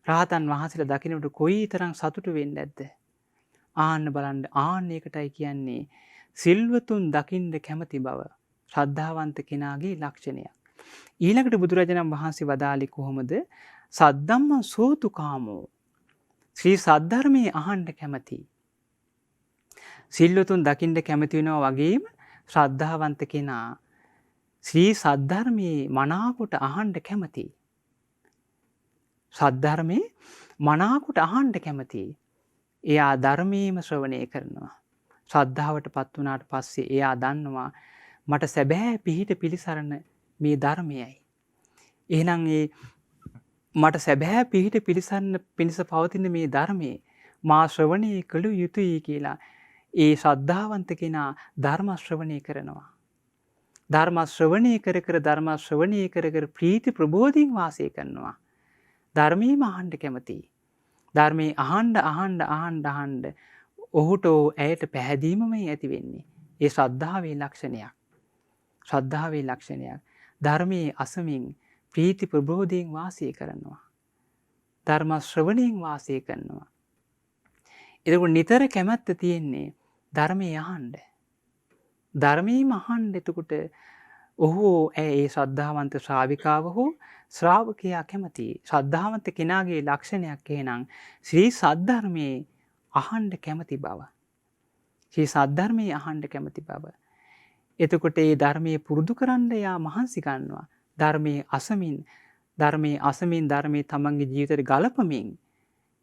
රහතන් වහන්සේලා දකින්නට කොයි තරම් සතුටු වෙන්න ඇද්ද. ආන්න බලන්න ආන්න ඒකටයි කියන්නේ සිල්වතුන් දකින්න කැමති බව ශ්‍රද්ධාවන්ත කෙනාගේ ලක්ෂණයක්. ඊළඟට බුදුරජාණන් වහන්සේ වදාළේ කොහොමද? සද්ධම්ම සෝතුකාමෝ. ශ්‍රී සද්ධර්මයේ අහන්න කැමති. සිල්වතුන් දකින්න කැමති වෙනවා වගේම ශ්‍රද්ධාවන්ත කෙනා ශ්‍රී සද්ධර්මයේ මනාකොට අහන්න කැමති. සද්ධර්මයේ මනාකොට අහන්න කැමති. එයා ධර්මයේම ශ්‍රවණය කරනවා. ශ්‍රද්ධාවට පත් වුණාට පස්සේ එයා දන්නවා මට සැබෑ පිහිට පිළිසරණ මේ ධර්මයයි. එහෙනම් මට සැබෑ පිහිට පිළිසරණ පිණිස පවතින මේ ධර්මයේ මා ශ්‍රවණය කළ යුතුයි කියලා ඒ ශ්‍රද්ධාවන්ත කෙනා ධර්ම ශ්‍රවණය කරනවා. ධර්ම ශ්‍රවණය කර කර ධර්ම ශ්‍රවණය කර කර ප්‍රීති ප්‍රබෝධයෙන් වාසය කරනවා. ධර්මයේම අහන්න කැමතියි. ධර්මයේ අහන්න ඔහුට ඇයට පැහැදීමමයි ඇති වෙන්නේ. ඒ ශ්‍රද්ධාවේ ලක්ෂණයක්. ශ්‍රද්ධාවේ ලක්ෂණයක්. ධර්මයේ අසමින් ප්‍රීති ප්‍රබෝධයෙන් වාසය කරනවා. ධර්ම ශ්‍රවණයෙන් වාසය කරනවා. එතකොට නිතර කැමැත්ත තියෙන්නේ ධර්මයේ අහන්න. ධර්මයේම අහන්න. එතකොට ඔහු ඒ ශ්‍රද්ධාවන්ත ශ්‍රාවිකාව හෝ ශ්‍රාවකයා කැමතියි. ශ්‍රද්ධාවන්ත කෙනාගේ ලක්ෂණයක් එහෙනම් ශ්‍රී සද්ධර්මයේ අහන්න කැමති බව. ශ්‍රී සද්ධර්මයේ අහන්න කැමති බව. එතකොට ඒ ධර්මයේ පුරුදු කරන්න යා මහන්සි ගන්නවා. ධර්මයේ අසමින් ධර්මයේ තමන්ගේ ජීවිතයට ගලපමින්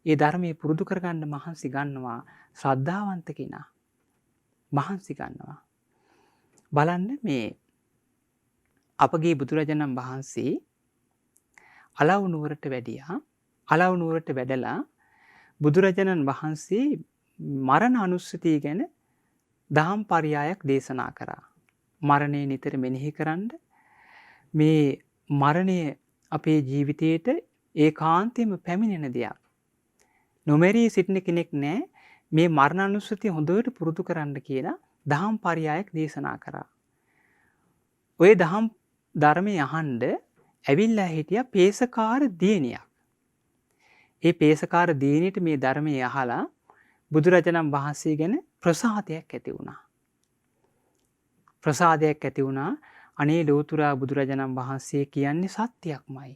ඒ ධර්මයේ පුරුදු කරගන්න මහන්සි ගන්නවා ශ්‍රද්ධාවන්ත කෙනා. මහන්සි ගන්නවා. බලන්න මේ අපගේ බුදුරජාණන් වහන්සේ අලව් නුවරට වැඩියා. අලව් නුවරට වැඩලා බුදුරජාණන් වහන්සේ මරණ අනුස්සතිය ගැන දහම් පරයයක් දේශනා කරා. මරණය නිතර මෙනෙහි කරන්න. මේ මරණය අපේ ජීවිතයට ඒකාන්තයෙන්ම පැමිණෙන දෙයක්. නොමැරී සිටින කෙනෙක් නැහැ. මේ මරණ අනුස්සතිය හොඳට පුරුදු කරන්න කියලා දහම් පරයයක් දේශනා කරා. ඔය දහම් ධර්මයේ අහන්න ඇවිල්ලා හිටියා පේසකාර දියණියක්. ඒ පේසකාර දියණියට මේ ධර්මයේ අහලා බුදුරජාණන් වහන්සේ ගැන ප්‍රසාදයක් ඇති වුණා. ප්‍රසාදයක් ඇති වුණා. අනේ ලෝතුරා බුදුරජාණන් වහන්සේ කියන්නේ සත්‍යයක්මයි.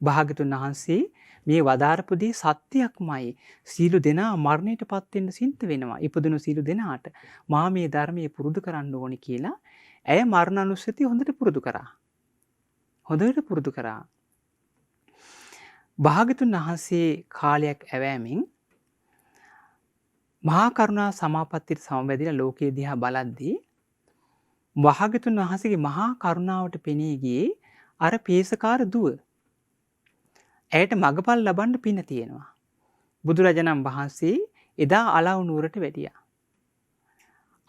භාග්‍යතුන් වහන්සේ මේ වදාරපු දේ සත්‍යයක්මයි. සීල දෙනා මරණයට පත් වෙන්න සිද්ධ වෙනවා. ඉපදුණු සීල දෙනාට මා මේ ධර්මයේ පුරුදු කරන්න ඕනි කියලා ඇය මරණ අනුස්සතිය හොඳට පුරුදු කරා. හොඳට පුරුදු කරා. භාග්‍යතුන් වහන්සේ කාලයක් ඇවෑමෙන් මහා කරුණා සමාපත්තියට සමවැදිලා ලෝකයේ දිහා බලද්දී භාග්‍යතුන් වහන්සේගේ මහා කරුණාවට පෙනී ගියේ අර පේසකාර දුව. ඇයට මගපල් ලබන්න පින තියෙනවා. බුදුරජාණන් වහන්සේ එදා අලව් නුවරට වැඩියා.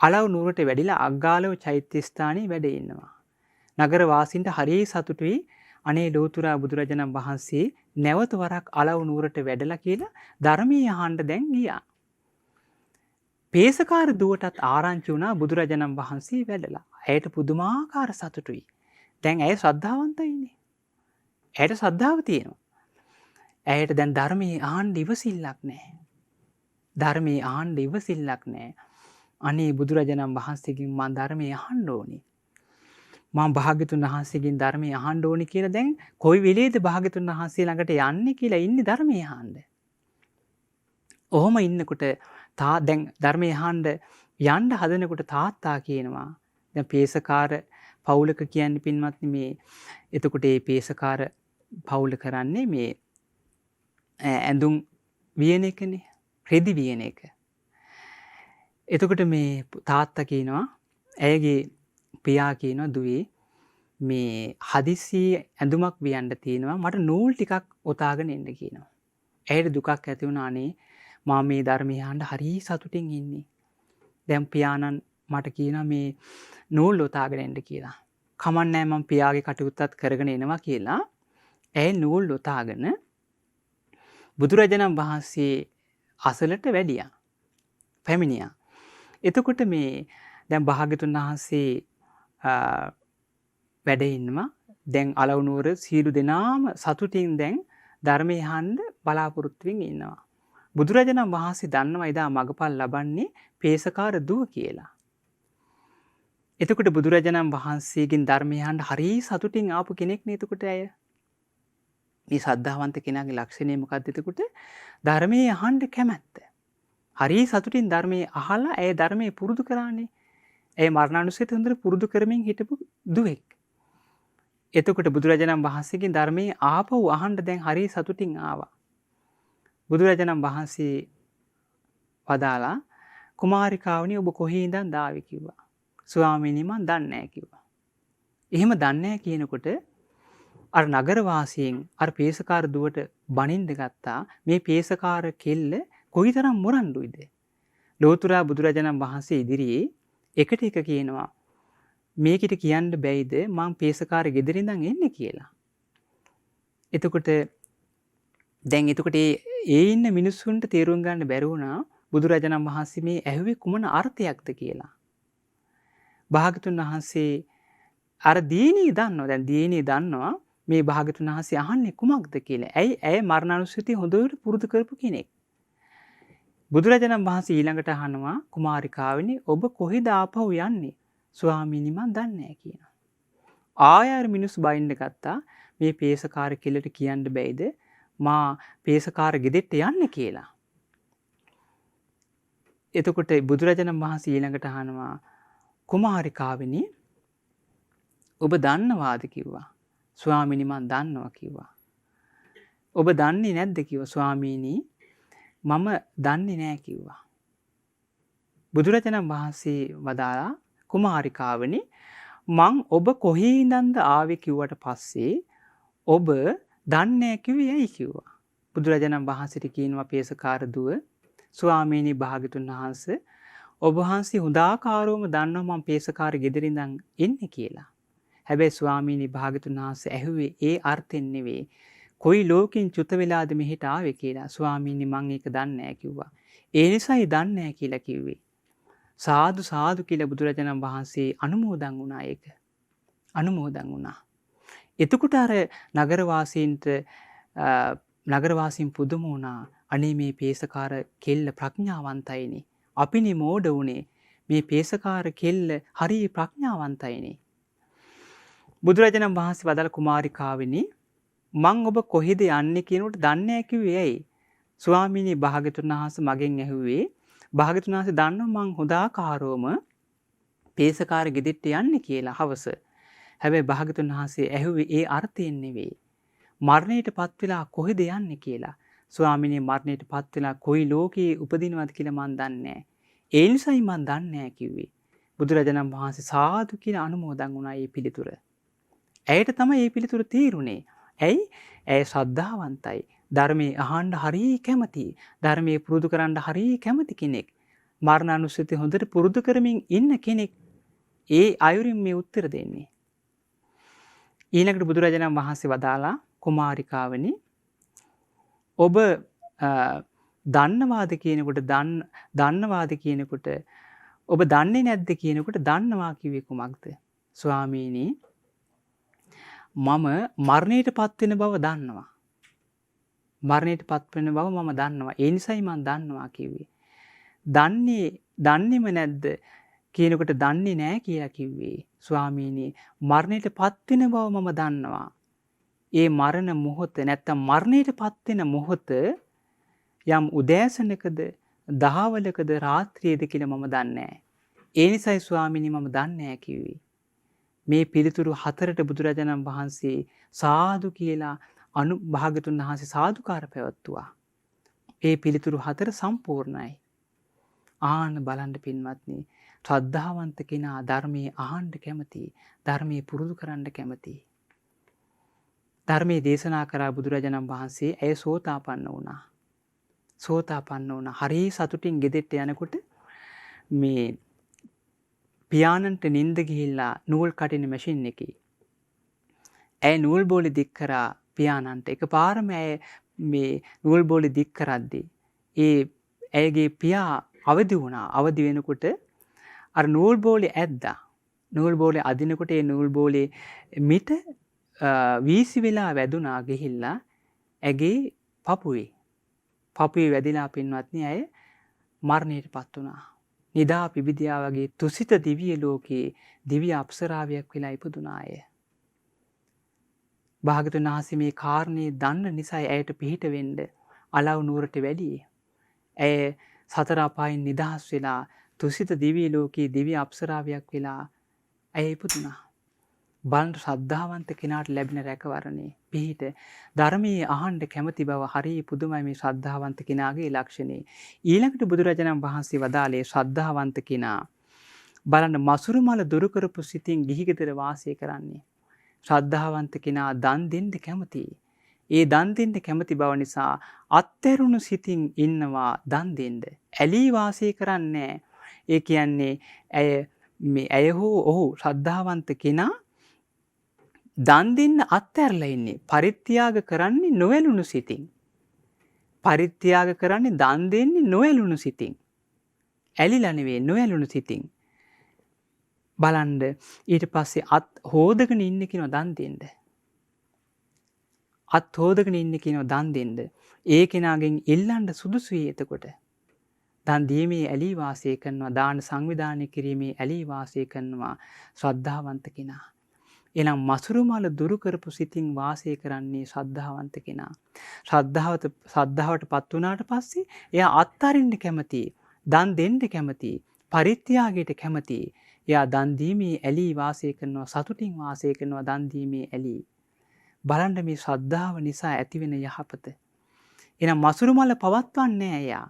අලව් නුවරට වැඩිලා අග්ගාලව චෛත්‍ය ස්ථානයේ වැඩ ඉන්නවා. නගර වාසීන්ට හරිය සතුටුයි. අනේ ලෝතුරා බුදුරජාණන් වහන්සේ නැවත වරක් අලව් නුවරට වැඩලා කියලා ධර්මයේ අහන්න දැන් ගියා. පේසකාර දුවටත් ආරංචි වුණා බුදුරජාණන් වහන්සේ වැඩලා. ඇයට පුදුමාකාර සතුටුයි. දැන් ඇය ශ්‍රද්ධාවන්තයිනේ. ඇයට ශ්‍රද්ධාව තියෙනවා. ඇයට දැන් ධර්මයේ අහන්න ඉවසිල්ලක් නැහැ. ධර්මයේ අහන්න ඉවසිල්ලක් නැහැ. අනේ බුදුරජාණන් වහන්සේගෙන් මම ධර්මයේ අහන්න ඕනේ. මම භාග්‍යතුන් වහන්සේගෙන් ධර්මයේ අහන්න ඕනේ කියලා දැන් කොයි වෙලේද භාග්‍යතුන් වහන්සේ ළඟට යන්නේ කියලා ඉන්නේ ධර්මයේ අහන්න. ඔහොම ඉන්නකොට දැන් ධර්මයේ අහන්න යන්න හදනකොට තාත්තා කියනවා දැන් පේසකාර පවුලක කියන්නේ පින්වත්නි මේ එතකොට මේ පේසකාර පවුල කරන්නේ මේ ඇඳුම් වියන එකනේ රෙදි වියන එක. එතකොට මේ තාත්තා කියනවා ඇයගේ පියා කියනවා දුවේ මේ හදිසි ඇඳුමක් වියන්න තියෙනවා මට නූල් ටිකක් ඔතාගෙන එන්න කියනවා. ඇයට දුකක් ඇති වුණා අනේ මම මේ ධර්මය අහන්න හරි සතුටින් ඉන්නේ. දැන් පියාණන් මට කියනවා මේ නූල් ඔතාගෙන එන්න කියලා. කමන්නේ මම පියාගේ කටයුත්තත් කරගෙන එනවා කියලා. ඇය නූල් ඔතාගෙන බුදුරජාණන් වහන්සේ අසලට වැඩියා. පැමිණියා. එතකොට මේ දැන් භාග්‍යතුන් වහන්සේ වැඩ ඉන්නවා දැන් අලවුනුවර සියලු දෙනාම සතුටින් දැන් ධර්මය අහන්න බලාපොරොත්තු වෙමින් ඉන්නවා. බුදුරජාණන් වහන්සේ දන්නවා එදා මගපල් ලබන්නේ පේසකාර දුව කියලා. එතකොට බුදුරජාණන් වහන්සේගෙන් ධර්මය අහන්න හරි සතුටින් ආපු කෙනෙක් නේ එතකොට ඇය. මේ ශ්‍රද්ධාවන්ත කෙනාගේ ලක්ෂණය මොකක්ද එතකොට? ධර්මයේ අහන්න කැමැත්ත. හරි සතුටින් ධර්මයේ අහලා ඇය ධර්මයේ පුරුදු කරානේ. ඇය මරණානුස්සතිය හොඳට පුරුදු කරමින් හිටපු දුවෙක්. එතකොට බුදුරජාණන් වහන්සේගෙන් ධර්මයේ ආපහු අහන්න දැන් හරි සතුටින් ආවා. බුදුරජාණන් වහන්සේ වදාලා කුමාරිකාවනි ඔබ කොහේ ඉඳන් දාවේ කිව්වා. ස්වාමීනි මන් දන්නේ නැහැ කිව්වා. එහෙම දන්නේ නැහැ කියනකොට අර නගරවාසීන් අර පේසකාර දුවට බනින්න ගත්තා. මේ පේසකාර කෙල්ල කොයිතරම් මොරණ්ඩුයිද? ලෝතුරා බුදුරජාණන් වහන්සේ ඉදිරියේ එකට එක කියනවා මේකිට කියන්න බැයිද මං පේසකාර ගෙදර ඉඳන් එන්නේ කියලා. එතකොට දැන් ඒ ඉන්න මිනිස්සුන්ට තේරුම් ගන්න බැරි වුණා බුදුරජාණන් වහන්සේ මේ ඇහුවේ කුමන අර්ථයක්ද කියලා. භාගතුන් වහන්සේ අර දීනී දන්නවා. දැන් දීනී දන්නවා මේ භාගතුන් වහන්සේ අහන්නේ කුමක්ද කියලා. ඇයි මරණානුස්සතිය හොඳට පුරුදු කරපු කෙනෙක්. බුදුරජාණන් වහන්සේ ඊළඟට අහනවා කුමාරිකාවනි ඔබ කොහෙද ආපහු යන්නේ? ස්වාමීනි මන් දන්නේ නැහැ කියනවා. ආයෙ මිනිස්සු බයින්න ගත්තා මේ පේසකාර කෙල්ලට කියන්න බැයිද මා පේසකාර ගෙදෙට්ට යන්නේ කියලා. එතකොට බුදුරජාණන් වහන්සේ ඊළඟට අහනවා කුමාරිකාවනි ඔබ දන්නවාද කිව්වා. ස්වාමීනි මන් දන්නවා කිව්වා. ඔබ දන්නේ නැද්ද කිව්වා. ස්වාමීනි මම දන්නේ නැහැ කිව්වා. බුදුරජාණන් වහන්සේ වදාලා කුමාරිකාවනි මං ඔබ කොහේ ඉඳන්ද ආවේ කිව්වට පස්සේ ඔබ දන්නේ නැහැ කිව්වේ ඇයි කිව්වා. බුදුරජාණන් වහන්සේට කියනවා පේසකාර දුව ස්වාමීනි භාග්‍යතුන් වහන්සේ ඔබ වහන්සේ හොඳාකාරවම දන්නවා මම පේසකාර ගෙදර ඉඳන් එන්නේ කියලා. හැබැයි ස්වාමීනි භාග්‍යතුන් වහන්සේ ඇහුවේ ඒ අර්ථෙන් නෙවෙයි. කොයි ලෝකෙන් චුත වෙලාද මෙහෙට ආවේ කියලා. ස්වාමීනි මං ඒක දන්නේ නැහැ කිව්වා. ඒ නිසායි දන්නේ නැහැ කියලා කිව්වේ. සාදු සාදු කියලා බුදුරජාණන් වහන්සේ අනුමෝදන් වුණා ඒක. අනුමෝදන් වුණා. එතකොට අර නගරවාසීන් පුදුම වුණා. අනේ මේ පේසකාර කෙල්ල ප්‍රඥාවන්තයිනේ. අපිනේ මෝඩ වුණේ. මේ පේසකාර කෙල්ල හරි ප්‍රඥාවන්තයිනේ. බුදුරජාණන් වහන්සේ වදාළ කුමාරිකාවනි මං ඔබ කොහෙද යන්නේ කියනකොට දන්නේ නැහැ කිව්වේ ඇයි? ස්වාමීනි භාග්‍යතුන් වහන්සේ මගෙන් ඇහුවේ භාග්‍යතුන් වහන්සේ දන්නවා මං හොඳාකාරවම පේසකාර ගෙදෙට්ට යන්නේ කියලා හවස. හැබැයි භාග්‍යතුන් වහන්සේ ඇහුවේ ඒ අර්ථයෙන් නෙවෙයි. මරණයටපත් වෙලා කොහෙද යන්නේ කියලා. ස්වාමීනි මරණයටපත් වෙලා කොයි ලෝකේ උපදිනවද කියලා මං දන්නේ නැහැ. ඒ නිසායි මං දන්නේ නැහැ කිව්වේ. බුදුරජාණන් වහන්සේ සාදු කියලා අනුමෝදන් වුණා මේ පිළිතුර. ඇයට තමයි මේ පිළිතුර තීරුනේ. ඇයි? ඇය ශ්‍රද්ධාවන්තයි. ධර්මයේ අහන්න හරිය කැමති. ධර්මයේ පුරුදු කරන්න හරිය කැමති කෙනෙක්. මරණානුස්සතිය හොඳට පුරුදු කරමින් ඉන්න කෙනෙක්. ඒ අයුරින් මේ උත්තර දෙන්නේ. ඊළඟට බුදුරජාණන් වහන්සේ වදාලා කුමාරිකාවනි ඔබ දන්නවාද කියනකොට දන්නවාද කියනකොට ඔබ දන්නේ නැද්ද කියනකොට දන්නවා කිව්වේ කුමක්ද? ස්වාමීනි මම මරණයටපත් වෙන බව දන්නවා. මරණයටපත් වෙන බව මම දන්නවා. ඒ නිසායි මම දන්නවා කිව්වේ. දන්නේම නැද්ද කියනකොට දන්නේ නැහැ කියලා කිව්වේ. ස්වාමීනි මරණයටපත් වෙන බව මම දන්නවා. ඒ මරණ මොහොත නැත්තම් මරණයටපත් වෙන මොහොත යම් උදෑසනකද දහවලකද රාත්‍රියේද කියලා මම දන්නේ නැහැ. ඒ නිසායි ස්වාමීනි මම දන්නේ නැහැ කිව්වේ. මේ පිළිතුරු හතරට බුදුරජාණන් වහන්සේ සාදු කියලා භාග්‍යතුන් වහන්සේ සාදුකාර පැවැත්තුවා. ඒ පිළිතුරු හතර සම්පූර්ණයි. ආන්න බලන්න පින්වත්නි, ශ්‍රද්ධාවන්ත කෙනා ධර්මයේ අහන්න කැමති, ධර්මයේ පුරුදු කරන්න කැමති. ධර්මයේ දේශනා කරා බුදුරජාණන් වහන්සේ ඇය සෝතාපන්න වුණා. සෝතාපන්න වුණා. හරි සතුටින් ගෙදෙට්ට යනකොට මේ පියාණන්ට නිින්ද ගිහිල්ලා නූල් කටින මැෂින් එකේ ඇය නූල් බෝලේ දික් කරා පියාණන්ට. එකපාරම ඇය මේ නූල් බෝලේ දික් කරද්දී ඒ ඇයගේ පියා අවදි වුණා. අවදි වෙනකොට අර නූල් බෝලේ ඇද්දා. නූල් බෝලේ අදිනකොට ඒ නූල් බෝලේ මිට වීසි වෙලා වැදුනා ගිහිල්ලා ඇගේ පපුවේ වැදිලා පින්වත්නි ඇය මරණයට පත් වුණා. නිදා පිබිදියා වගේ තුසිත දිව්‍ය ලෝකයේ දිව්‍ය අප්සරාවියක් වෙලා ඉපදුනා අය. භාග්‍යවතුන් වහන්සේ මේ කාරණේ දන්න නිසා ඇයට පිහිට වෙන්න අලව් නුවරට වැඩි. ඇය සතර අපායන් නිදහස් වෙලා තුසිත දිව්‍ය ලෝකයේ දිව්‍ය අප්සරාවියක් වෙලා ඇය ඉපදුනා. බලන්න ශ්‍රද්ධාවන්ත කෙනාට ලැබෙන රැකවරණේ පිහිට ධර්මයේ අහන්න කැමති බව හරිය පුදුමයි මේ ශ්‍රද්ධාවන්ත කෙනාගේ ලක්ෂණේ. ඊළඟට බුදුරජාණන් වහන්සේ වදාළේ ශ්‍රද්ධාවන්ත කෙනා බලන්න මසුරු මල දුරු කරපු සිතින් ගිහිගෙදර වාසය කරන්නේ. ශ්‍රද්ධාවන්ත කෙනා දන් දෙන්න කැමතියි. ඒ දන් දෙන්න කැමති බව නිසා අත්හැරුණු සිතින් ඉන්නවා දන් දෙන්න. ඇලී වාසය කරන්නේ. ඒ කියන්නේ ඇය හෝ ඔහු ශ්‍රද්ධාවන්ත කෙනා දන් දෙන්න අත්හැරලා ඉන්නේ. පරිත්‍යාග කරන්නේ නොඇලුණු සිතින්. පරිත්‍යාග කරන්නේ දන් දෙන්නේ නොඇලුණු සිතින්. ඇලිලා නෙවෙයි නොඇලුණු සිතින්. බලන්න ඊට පස්සේ අත් හොදගෙන ඉන්නේ කියනවා දන් දෙන්න. අත් හොදගෙන ඉන්නේ කියනවා දන් දෙන්න. ඒ කෙනාගෙන් ඉල්ලන්න සුදුසුයි එතකොට. දන් දීමේ ඇලී වාසය කරනවා, දාන සංවිධානය කිරීමේ ඇලී වාසය කරනවා ශ්‍රද්ධාවන්ත කෙනා. එනම් මසුරු මල දුරු කරපු සිතින් වාසය කරන්නේ ශ්‍රද්ධාවන්ත කෙනා. ශ්‍රද්ධාවට පත් වුණාට පස්සේ එයා අත්හරින්න කැමති, දන් දෙන්න කැමති, පරිත්‍යාගයට කැමති. එයා දන් දීමේ ඇලී වාසය කරනවා, සතුටින් වාසය කරනවා දන් දීමේ ඇලී. බලන්න මේ ශ්‍රද්ධාව නිසා ඇතිවෙන යහපත. එහෙනම් මසුරු මල පවත්වන්නේ එයා.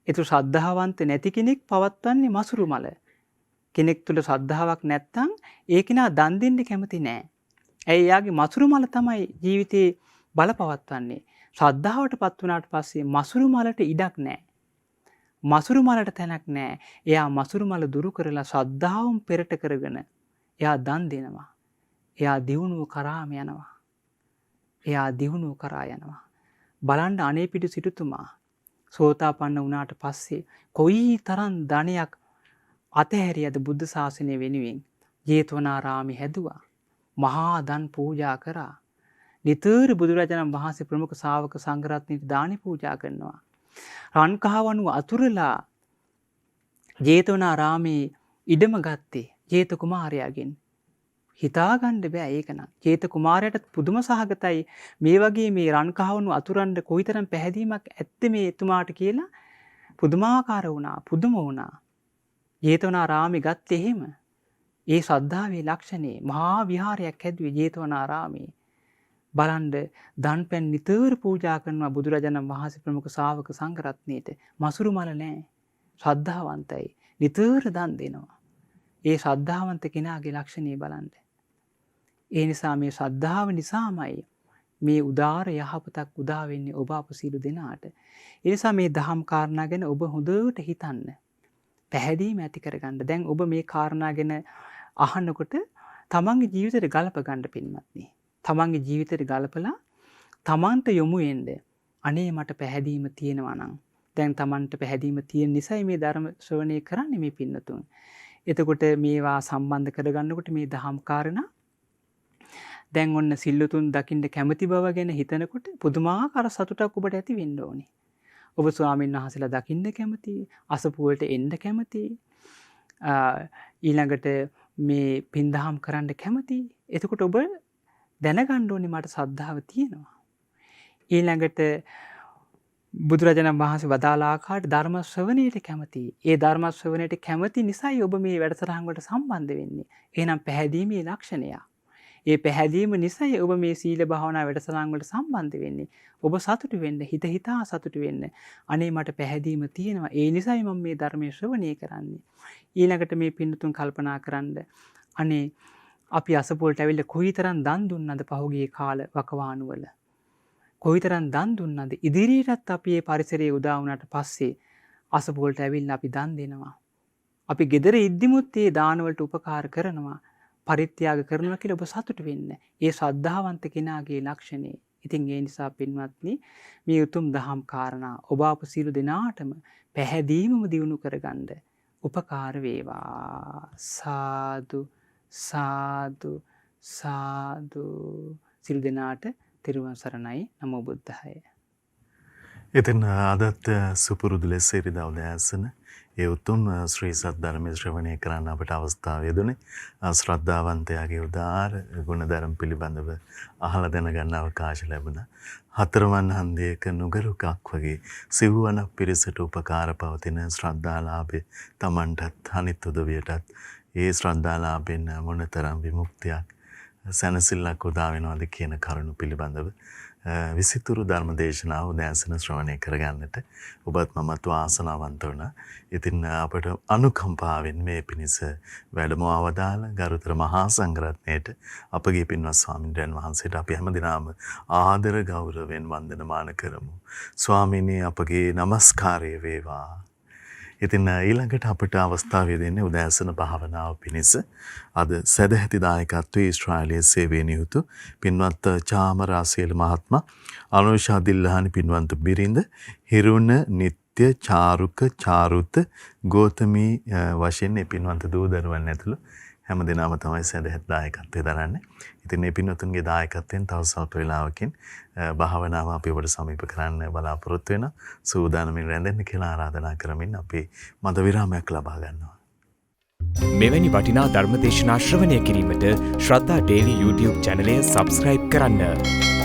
ඒතු ශ්‍රද්ධාවන්ත නැති කෙනෙක් පවත්වන්නේ මසුරු මල. කෙනෙක් තුළ ශ්‍රද්ධාවක් නැත්තම් ඒ කෙනා දන් දෙන්න කැමති නෑ. ඇයි එයාගේ මසුරු මල තමයි ජීවිතේ බලපවත්වන්නේ. ශ්‍රද්ධාවට පත් වුණාට පස්සේ මසුරු මලට ඉඩක් නෑ. මසුරු මලට තැනක් නෑ. එයා මසුරු මල දුරු කරලා ශ්‍රද්ධාවම පෙරට කරගෙන එයා දන් දෙනවා. එයා දියුණුව කරාම යනවා. එයා දියුණුව කරා යනවා. බලන්න අනේපිඩු සිටුතුමා සෝතාපන්න වුණාට පස්සේ කොයි තරම් ධනයක් අතහැරියද බුද්ධ ශාසනය වෙනුවෙන්. ජේතවනාරාමේ හැදුවා. මහා දන් පූජා කරා. නිතර බුදුරජාණන් වහන්සේ ප්‍රමුඛ ශාවක සංඝරත්නයට දානි පූජා කරනවා. රන් කහවණු අතුරලා ජේතවනාරාමේ ඉඩම ගත්තේ ජේත කුමාරයාගෙන්. හිතාගන්න බෑ ඒක නම්. ජේත කුමාරයාට පුදුම සහගතයි මේ වගේ මේ රන් කහවණු අතුරන්න කොයිතරම් පැහැදීමක් ඇත්තේ මේ එතුමාට කියලා පුදුමාකාර වුණා. පුදුම වුණා. ජේතවනාරාමේ ගත්තේ එහෙම. ඒ ශ්‍රද්ධාවේ ලක්ෂණේ මහා විහාරයක් හැදුවේ ජේතවනාරාමේ. බලන්න දන් පැන් නිතර පූජා කරනවා බුදුරජාණන් වහන්සේ ප්‍රමුඛ ශාවක සංඝරත්නයට. මසුරු මල නැහැ. ශ්‍රද්ධාවන්තයි. නිතර දන් දෙනවා. ඒ ශ්‍රද්ධාවන්ත කෙනාගේ ලක්ෂණේ බලන්න. ඒ නිසා මේ ශ්‍රද්ධාව නිසාමයි මේ උදාර යහපතක් උදා වෙන්නේ ඔබ අප සියලු දෙනාට. ඒ නිසා මේ දහම් කාරණා ගැන ඔබ හොඳට හිතන්න. පැහැදීම ඇති කරගන්න. දැන් ඔබ මේ කාරණා ගැන අහනකොට තමන්ගේ ජීවිතේට ගලප ගන්න පින්වත්නි. තමන්ගේ ජීවිතේට ගලපලා තමන්ට යොමු වෙන්න. අනේ මට පැහැදීම තියෙනවා නම් දැන් තමන්ට පැහැදීම තියෙන නිසායි මේ ධර්ම ශ්‍රවණය කරන්නේ මේ පින්නතුන්. එතකොට මේවා සම්බන්ධ කරගන්නකොට මේ දහම් කාරණා දැන් ඔන්න සිල්ලුතුන් දකින්න කැමති බව ගැන හිතනකොට පුදුමාකාර සතුටක් ඔබට ඇති වෙන්න ඕනේ. ඔබ ස්වාමීන් වහන්සේලා දකින්න කැමති, අසපු වලට එන්න කැමති, ඊළඟට මේ පින්දහම් කරන්න කැමති. එතකොට ඔබ දැනගන්න ඕනේ මට ශ්‍රද්ධාව තියෙනවා. ඊළඟට බුදුරජාණන් වහන්සේ වදාළ ආකාරයට ධර්ම ශ්‍රවණයට කැමති. ඒ ධර්ම ශ්‍රවණයට කැමති නිසායි ඔබ මේ වැඩසටහන් වලට සම්බන්ධ වෙන්නේ. එහෙනම් පැහැදීමේ ලක්ෂණය. ඒ පැහැදීම නිසායි ඔබ මේ සීල භාවනා වැඩසටහන් වලට සම්බන්ධ වෙන්නේ. ඔබ සතුටු වෙන්න, හිත හිතා සතුටු වෙන්න. අනේ මට පැහැදීම තියෙනවා. ඒ නිසායි මම මේ ධර්මයේ ශ්‍රවණය කරන්නේ. ඊළඟට මේ පින්නතුන් කල්පනා කරන්න. අනේ අපි අසපුවලට ඇවිල්ලා කොයිතරම් දන් දුන්නද පහුගිය කාල වකවානු වල. කොයිතරම් දන් දුන්නද ඉදිරියටත් අපි මේ පරිසරයේ උදා වුණාට පස්සේ අසපුවලට ඇවිල්ලා අපි දන් දෙනවා. අපි ගෙදර ඉද්දිමුත් මේ දාන වලට උපකාර කරනවා. පරිත්‍යාග කරනවා කියලා ඔබ සතුටු වෙන්න. ඒ ශ්‍රද්ධාවන්ත කෙනාගේ ලක්ෂණේ. ඉතින් ඒ නිසා පින්වත්නි මේ උතුම් දහම් කාරණා ඔබ අප සියලු දෙනාටම පැහැදීමම දියුණු කරගන්න උපකාර වේවා. සාදු සාදු සාදු. සිල් දෙනාට තෙරුවන් සරණයි. නමෝ බුද්ධාය. ඉතින් අදත් සුපුරුදු ලෙස ඉරිදා උදෑසන ඒ උතුම් ශ්‍රී සද්ධර්මයේ ශ්‍රවණය කරන්න අපට අවස්ථාව යෙදුනේ. ශ්‍රද්ධාවන්තයාගේ උදාාර ගුණධර්ම පිළිබඳව අහලා දැනගන්න අවකාශ ලැබුණා. හතරවන් හන්දියක නුගරුකක් වගේ සිව්වන පිරිසට උපකාර පවතින ශ්‍රද්ධාලාභේ Tamanටත් අනිත් උදවියටත් ඒ ශ්‍රද්ධාලාභෙන් මොනතරම් විමුක්තියක් සැනසෙල්ලක් උදා වෙනවද කියන කරුණු පිළිබඳව විසිතුරු ධර්ම දේශනාව උදෑසන ශ්‍රවණය කරගන්නට ඔබත් මමත් වාසනාවන්ත වුණා. ඉතින් අපට අනුකම්පාවෙන් මේ පිණිස වැඩම අවදාළ ගරුතර මහා සංඝරත්නයට අපගේ පින්වත් ස්වාමීන් වහන්සේට අපි හැමදිනම ආදර ගෞරවයෙන් වන්දනමාන කරමු. ස්වාමීනි අපගේ নমස්කාරය වේවා. ඉතින් ඊළඟට අපට අවස්ථාව දෙන්නේ උදෑසන භාවනාව පිණිස අද සදැහැති දායකත්වයේ ඊශ්‍රායලයේ සේවයේ නියුතු පින්වත් චාමරාසේල මහත්මයා අනුෂා දිල්ලහනි පින්වන්ත බිරිඳ හිරුණ නිත්‍ය චාරුක චාරුත ගෝතමී වශයෙන් මේ පින්වන්ත දූ දරුවන් ඇතුළු හැම දිනම තමයි සදැහැති දායකත්වයේ දරන්නේ. ඉතින් මේ පින්වතුන්ගේ දායකත්වයෙන් තව සල්ප වේලාවකින් භාවනාව අපි ඔබට සමීප කරන්න බලාපොරොත්තු වෙනවා. සූදානමින් රැඳෙන්න කියලා ආරාධනා කරමින් අපි මද විරාමයක් ලබා ගන්නවා. මෙවැනි වටිනා ධර්මදේශනා ශ්‍රවණය කිරීමට ශ්‍රද්ධා ඩේලි YouTube චැනලය සබස්ක්‍රයිබ් කරන්න.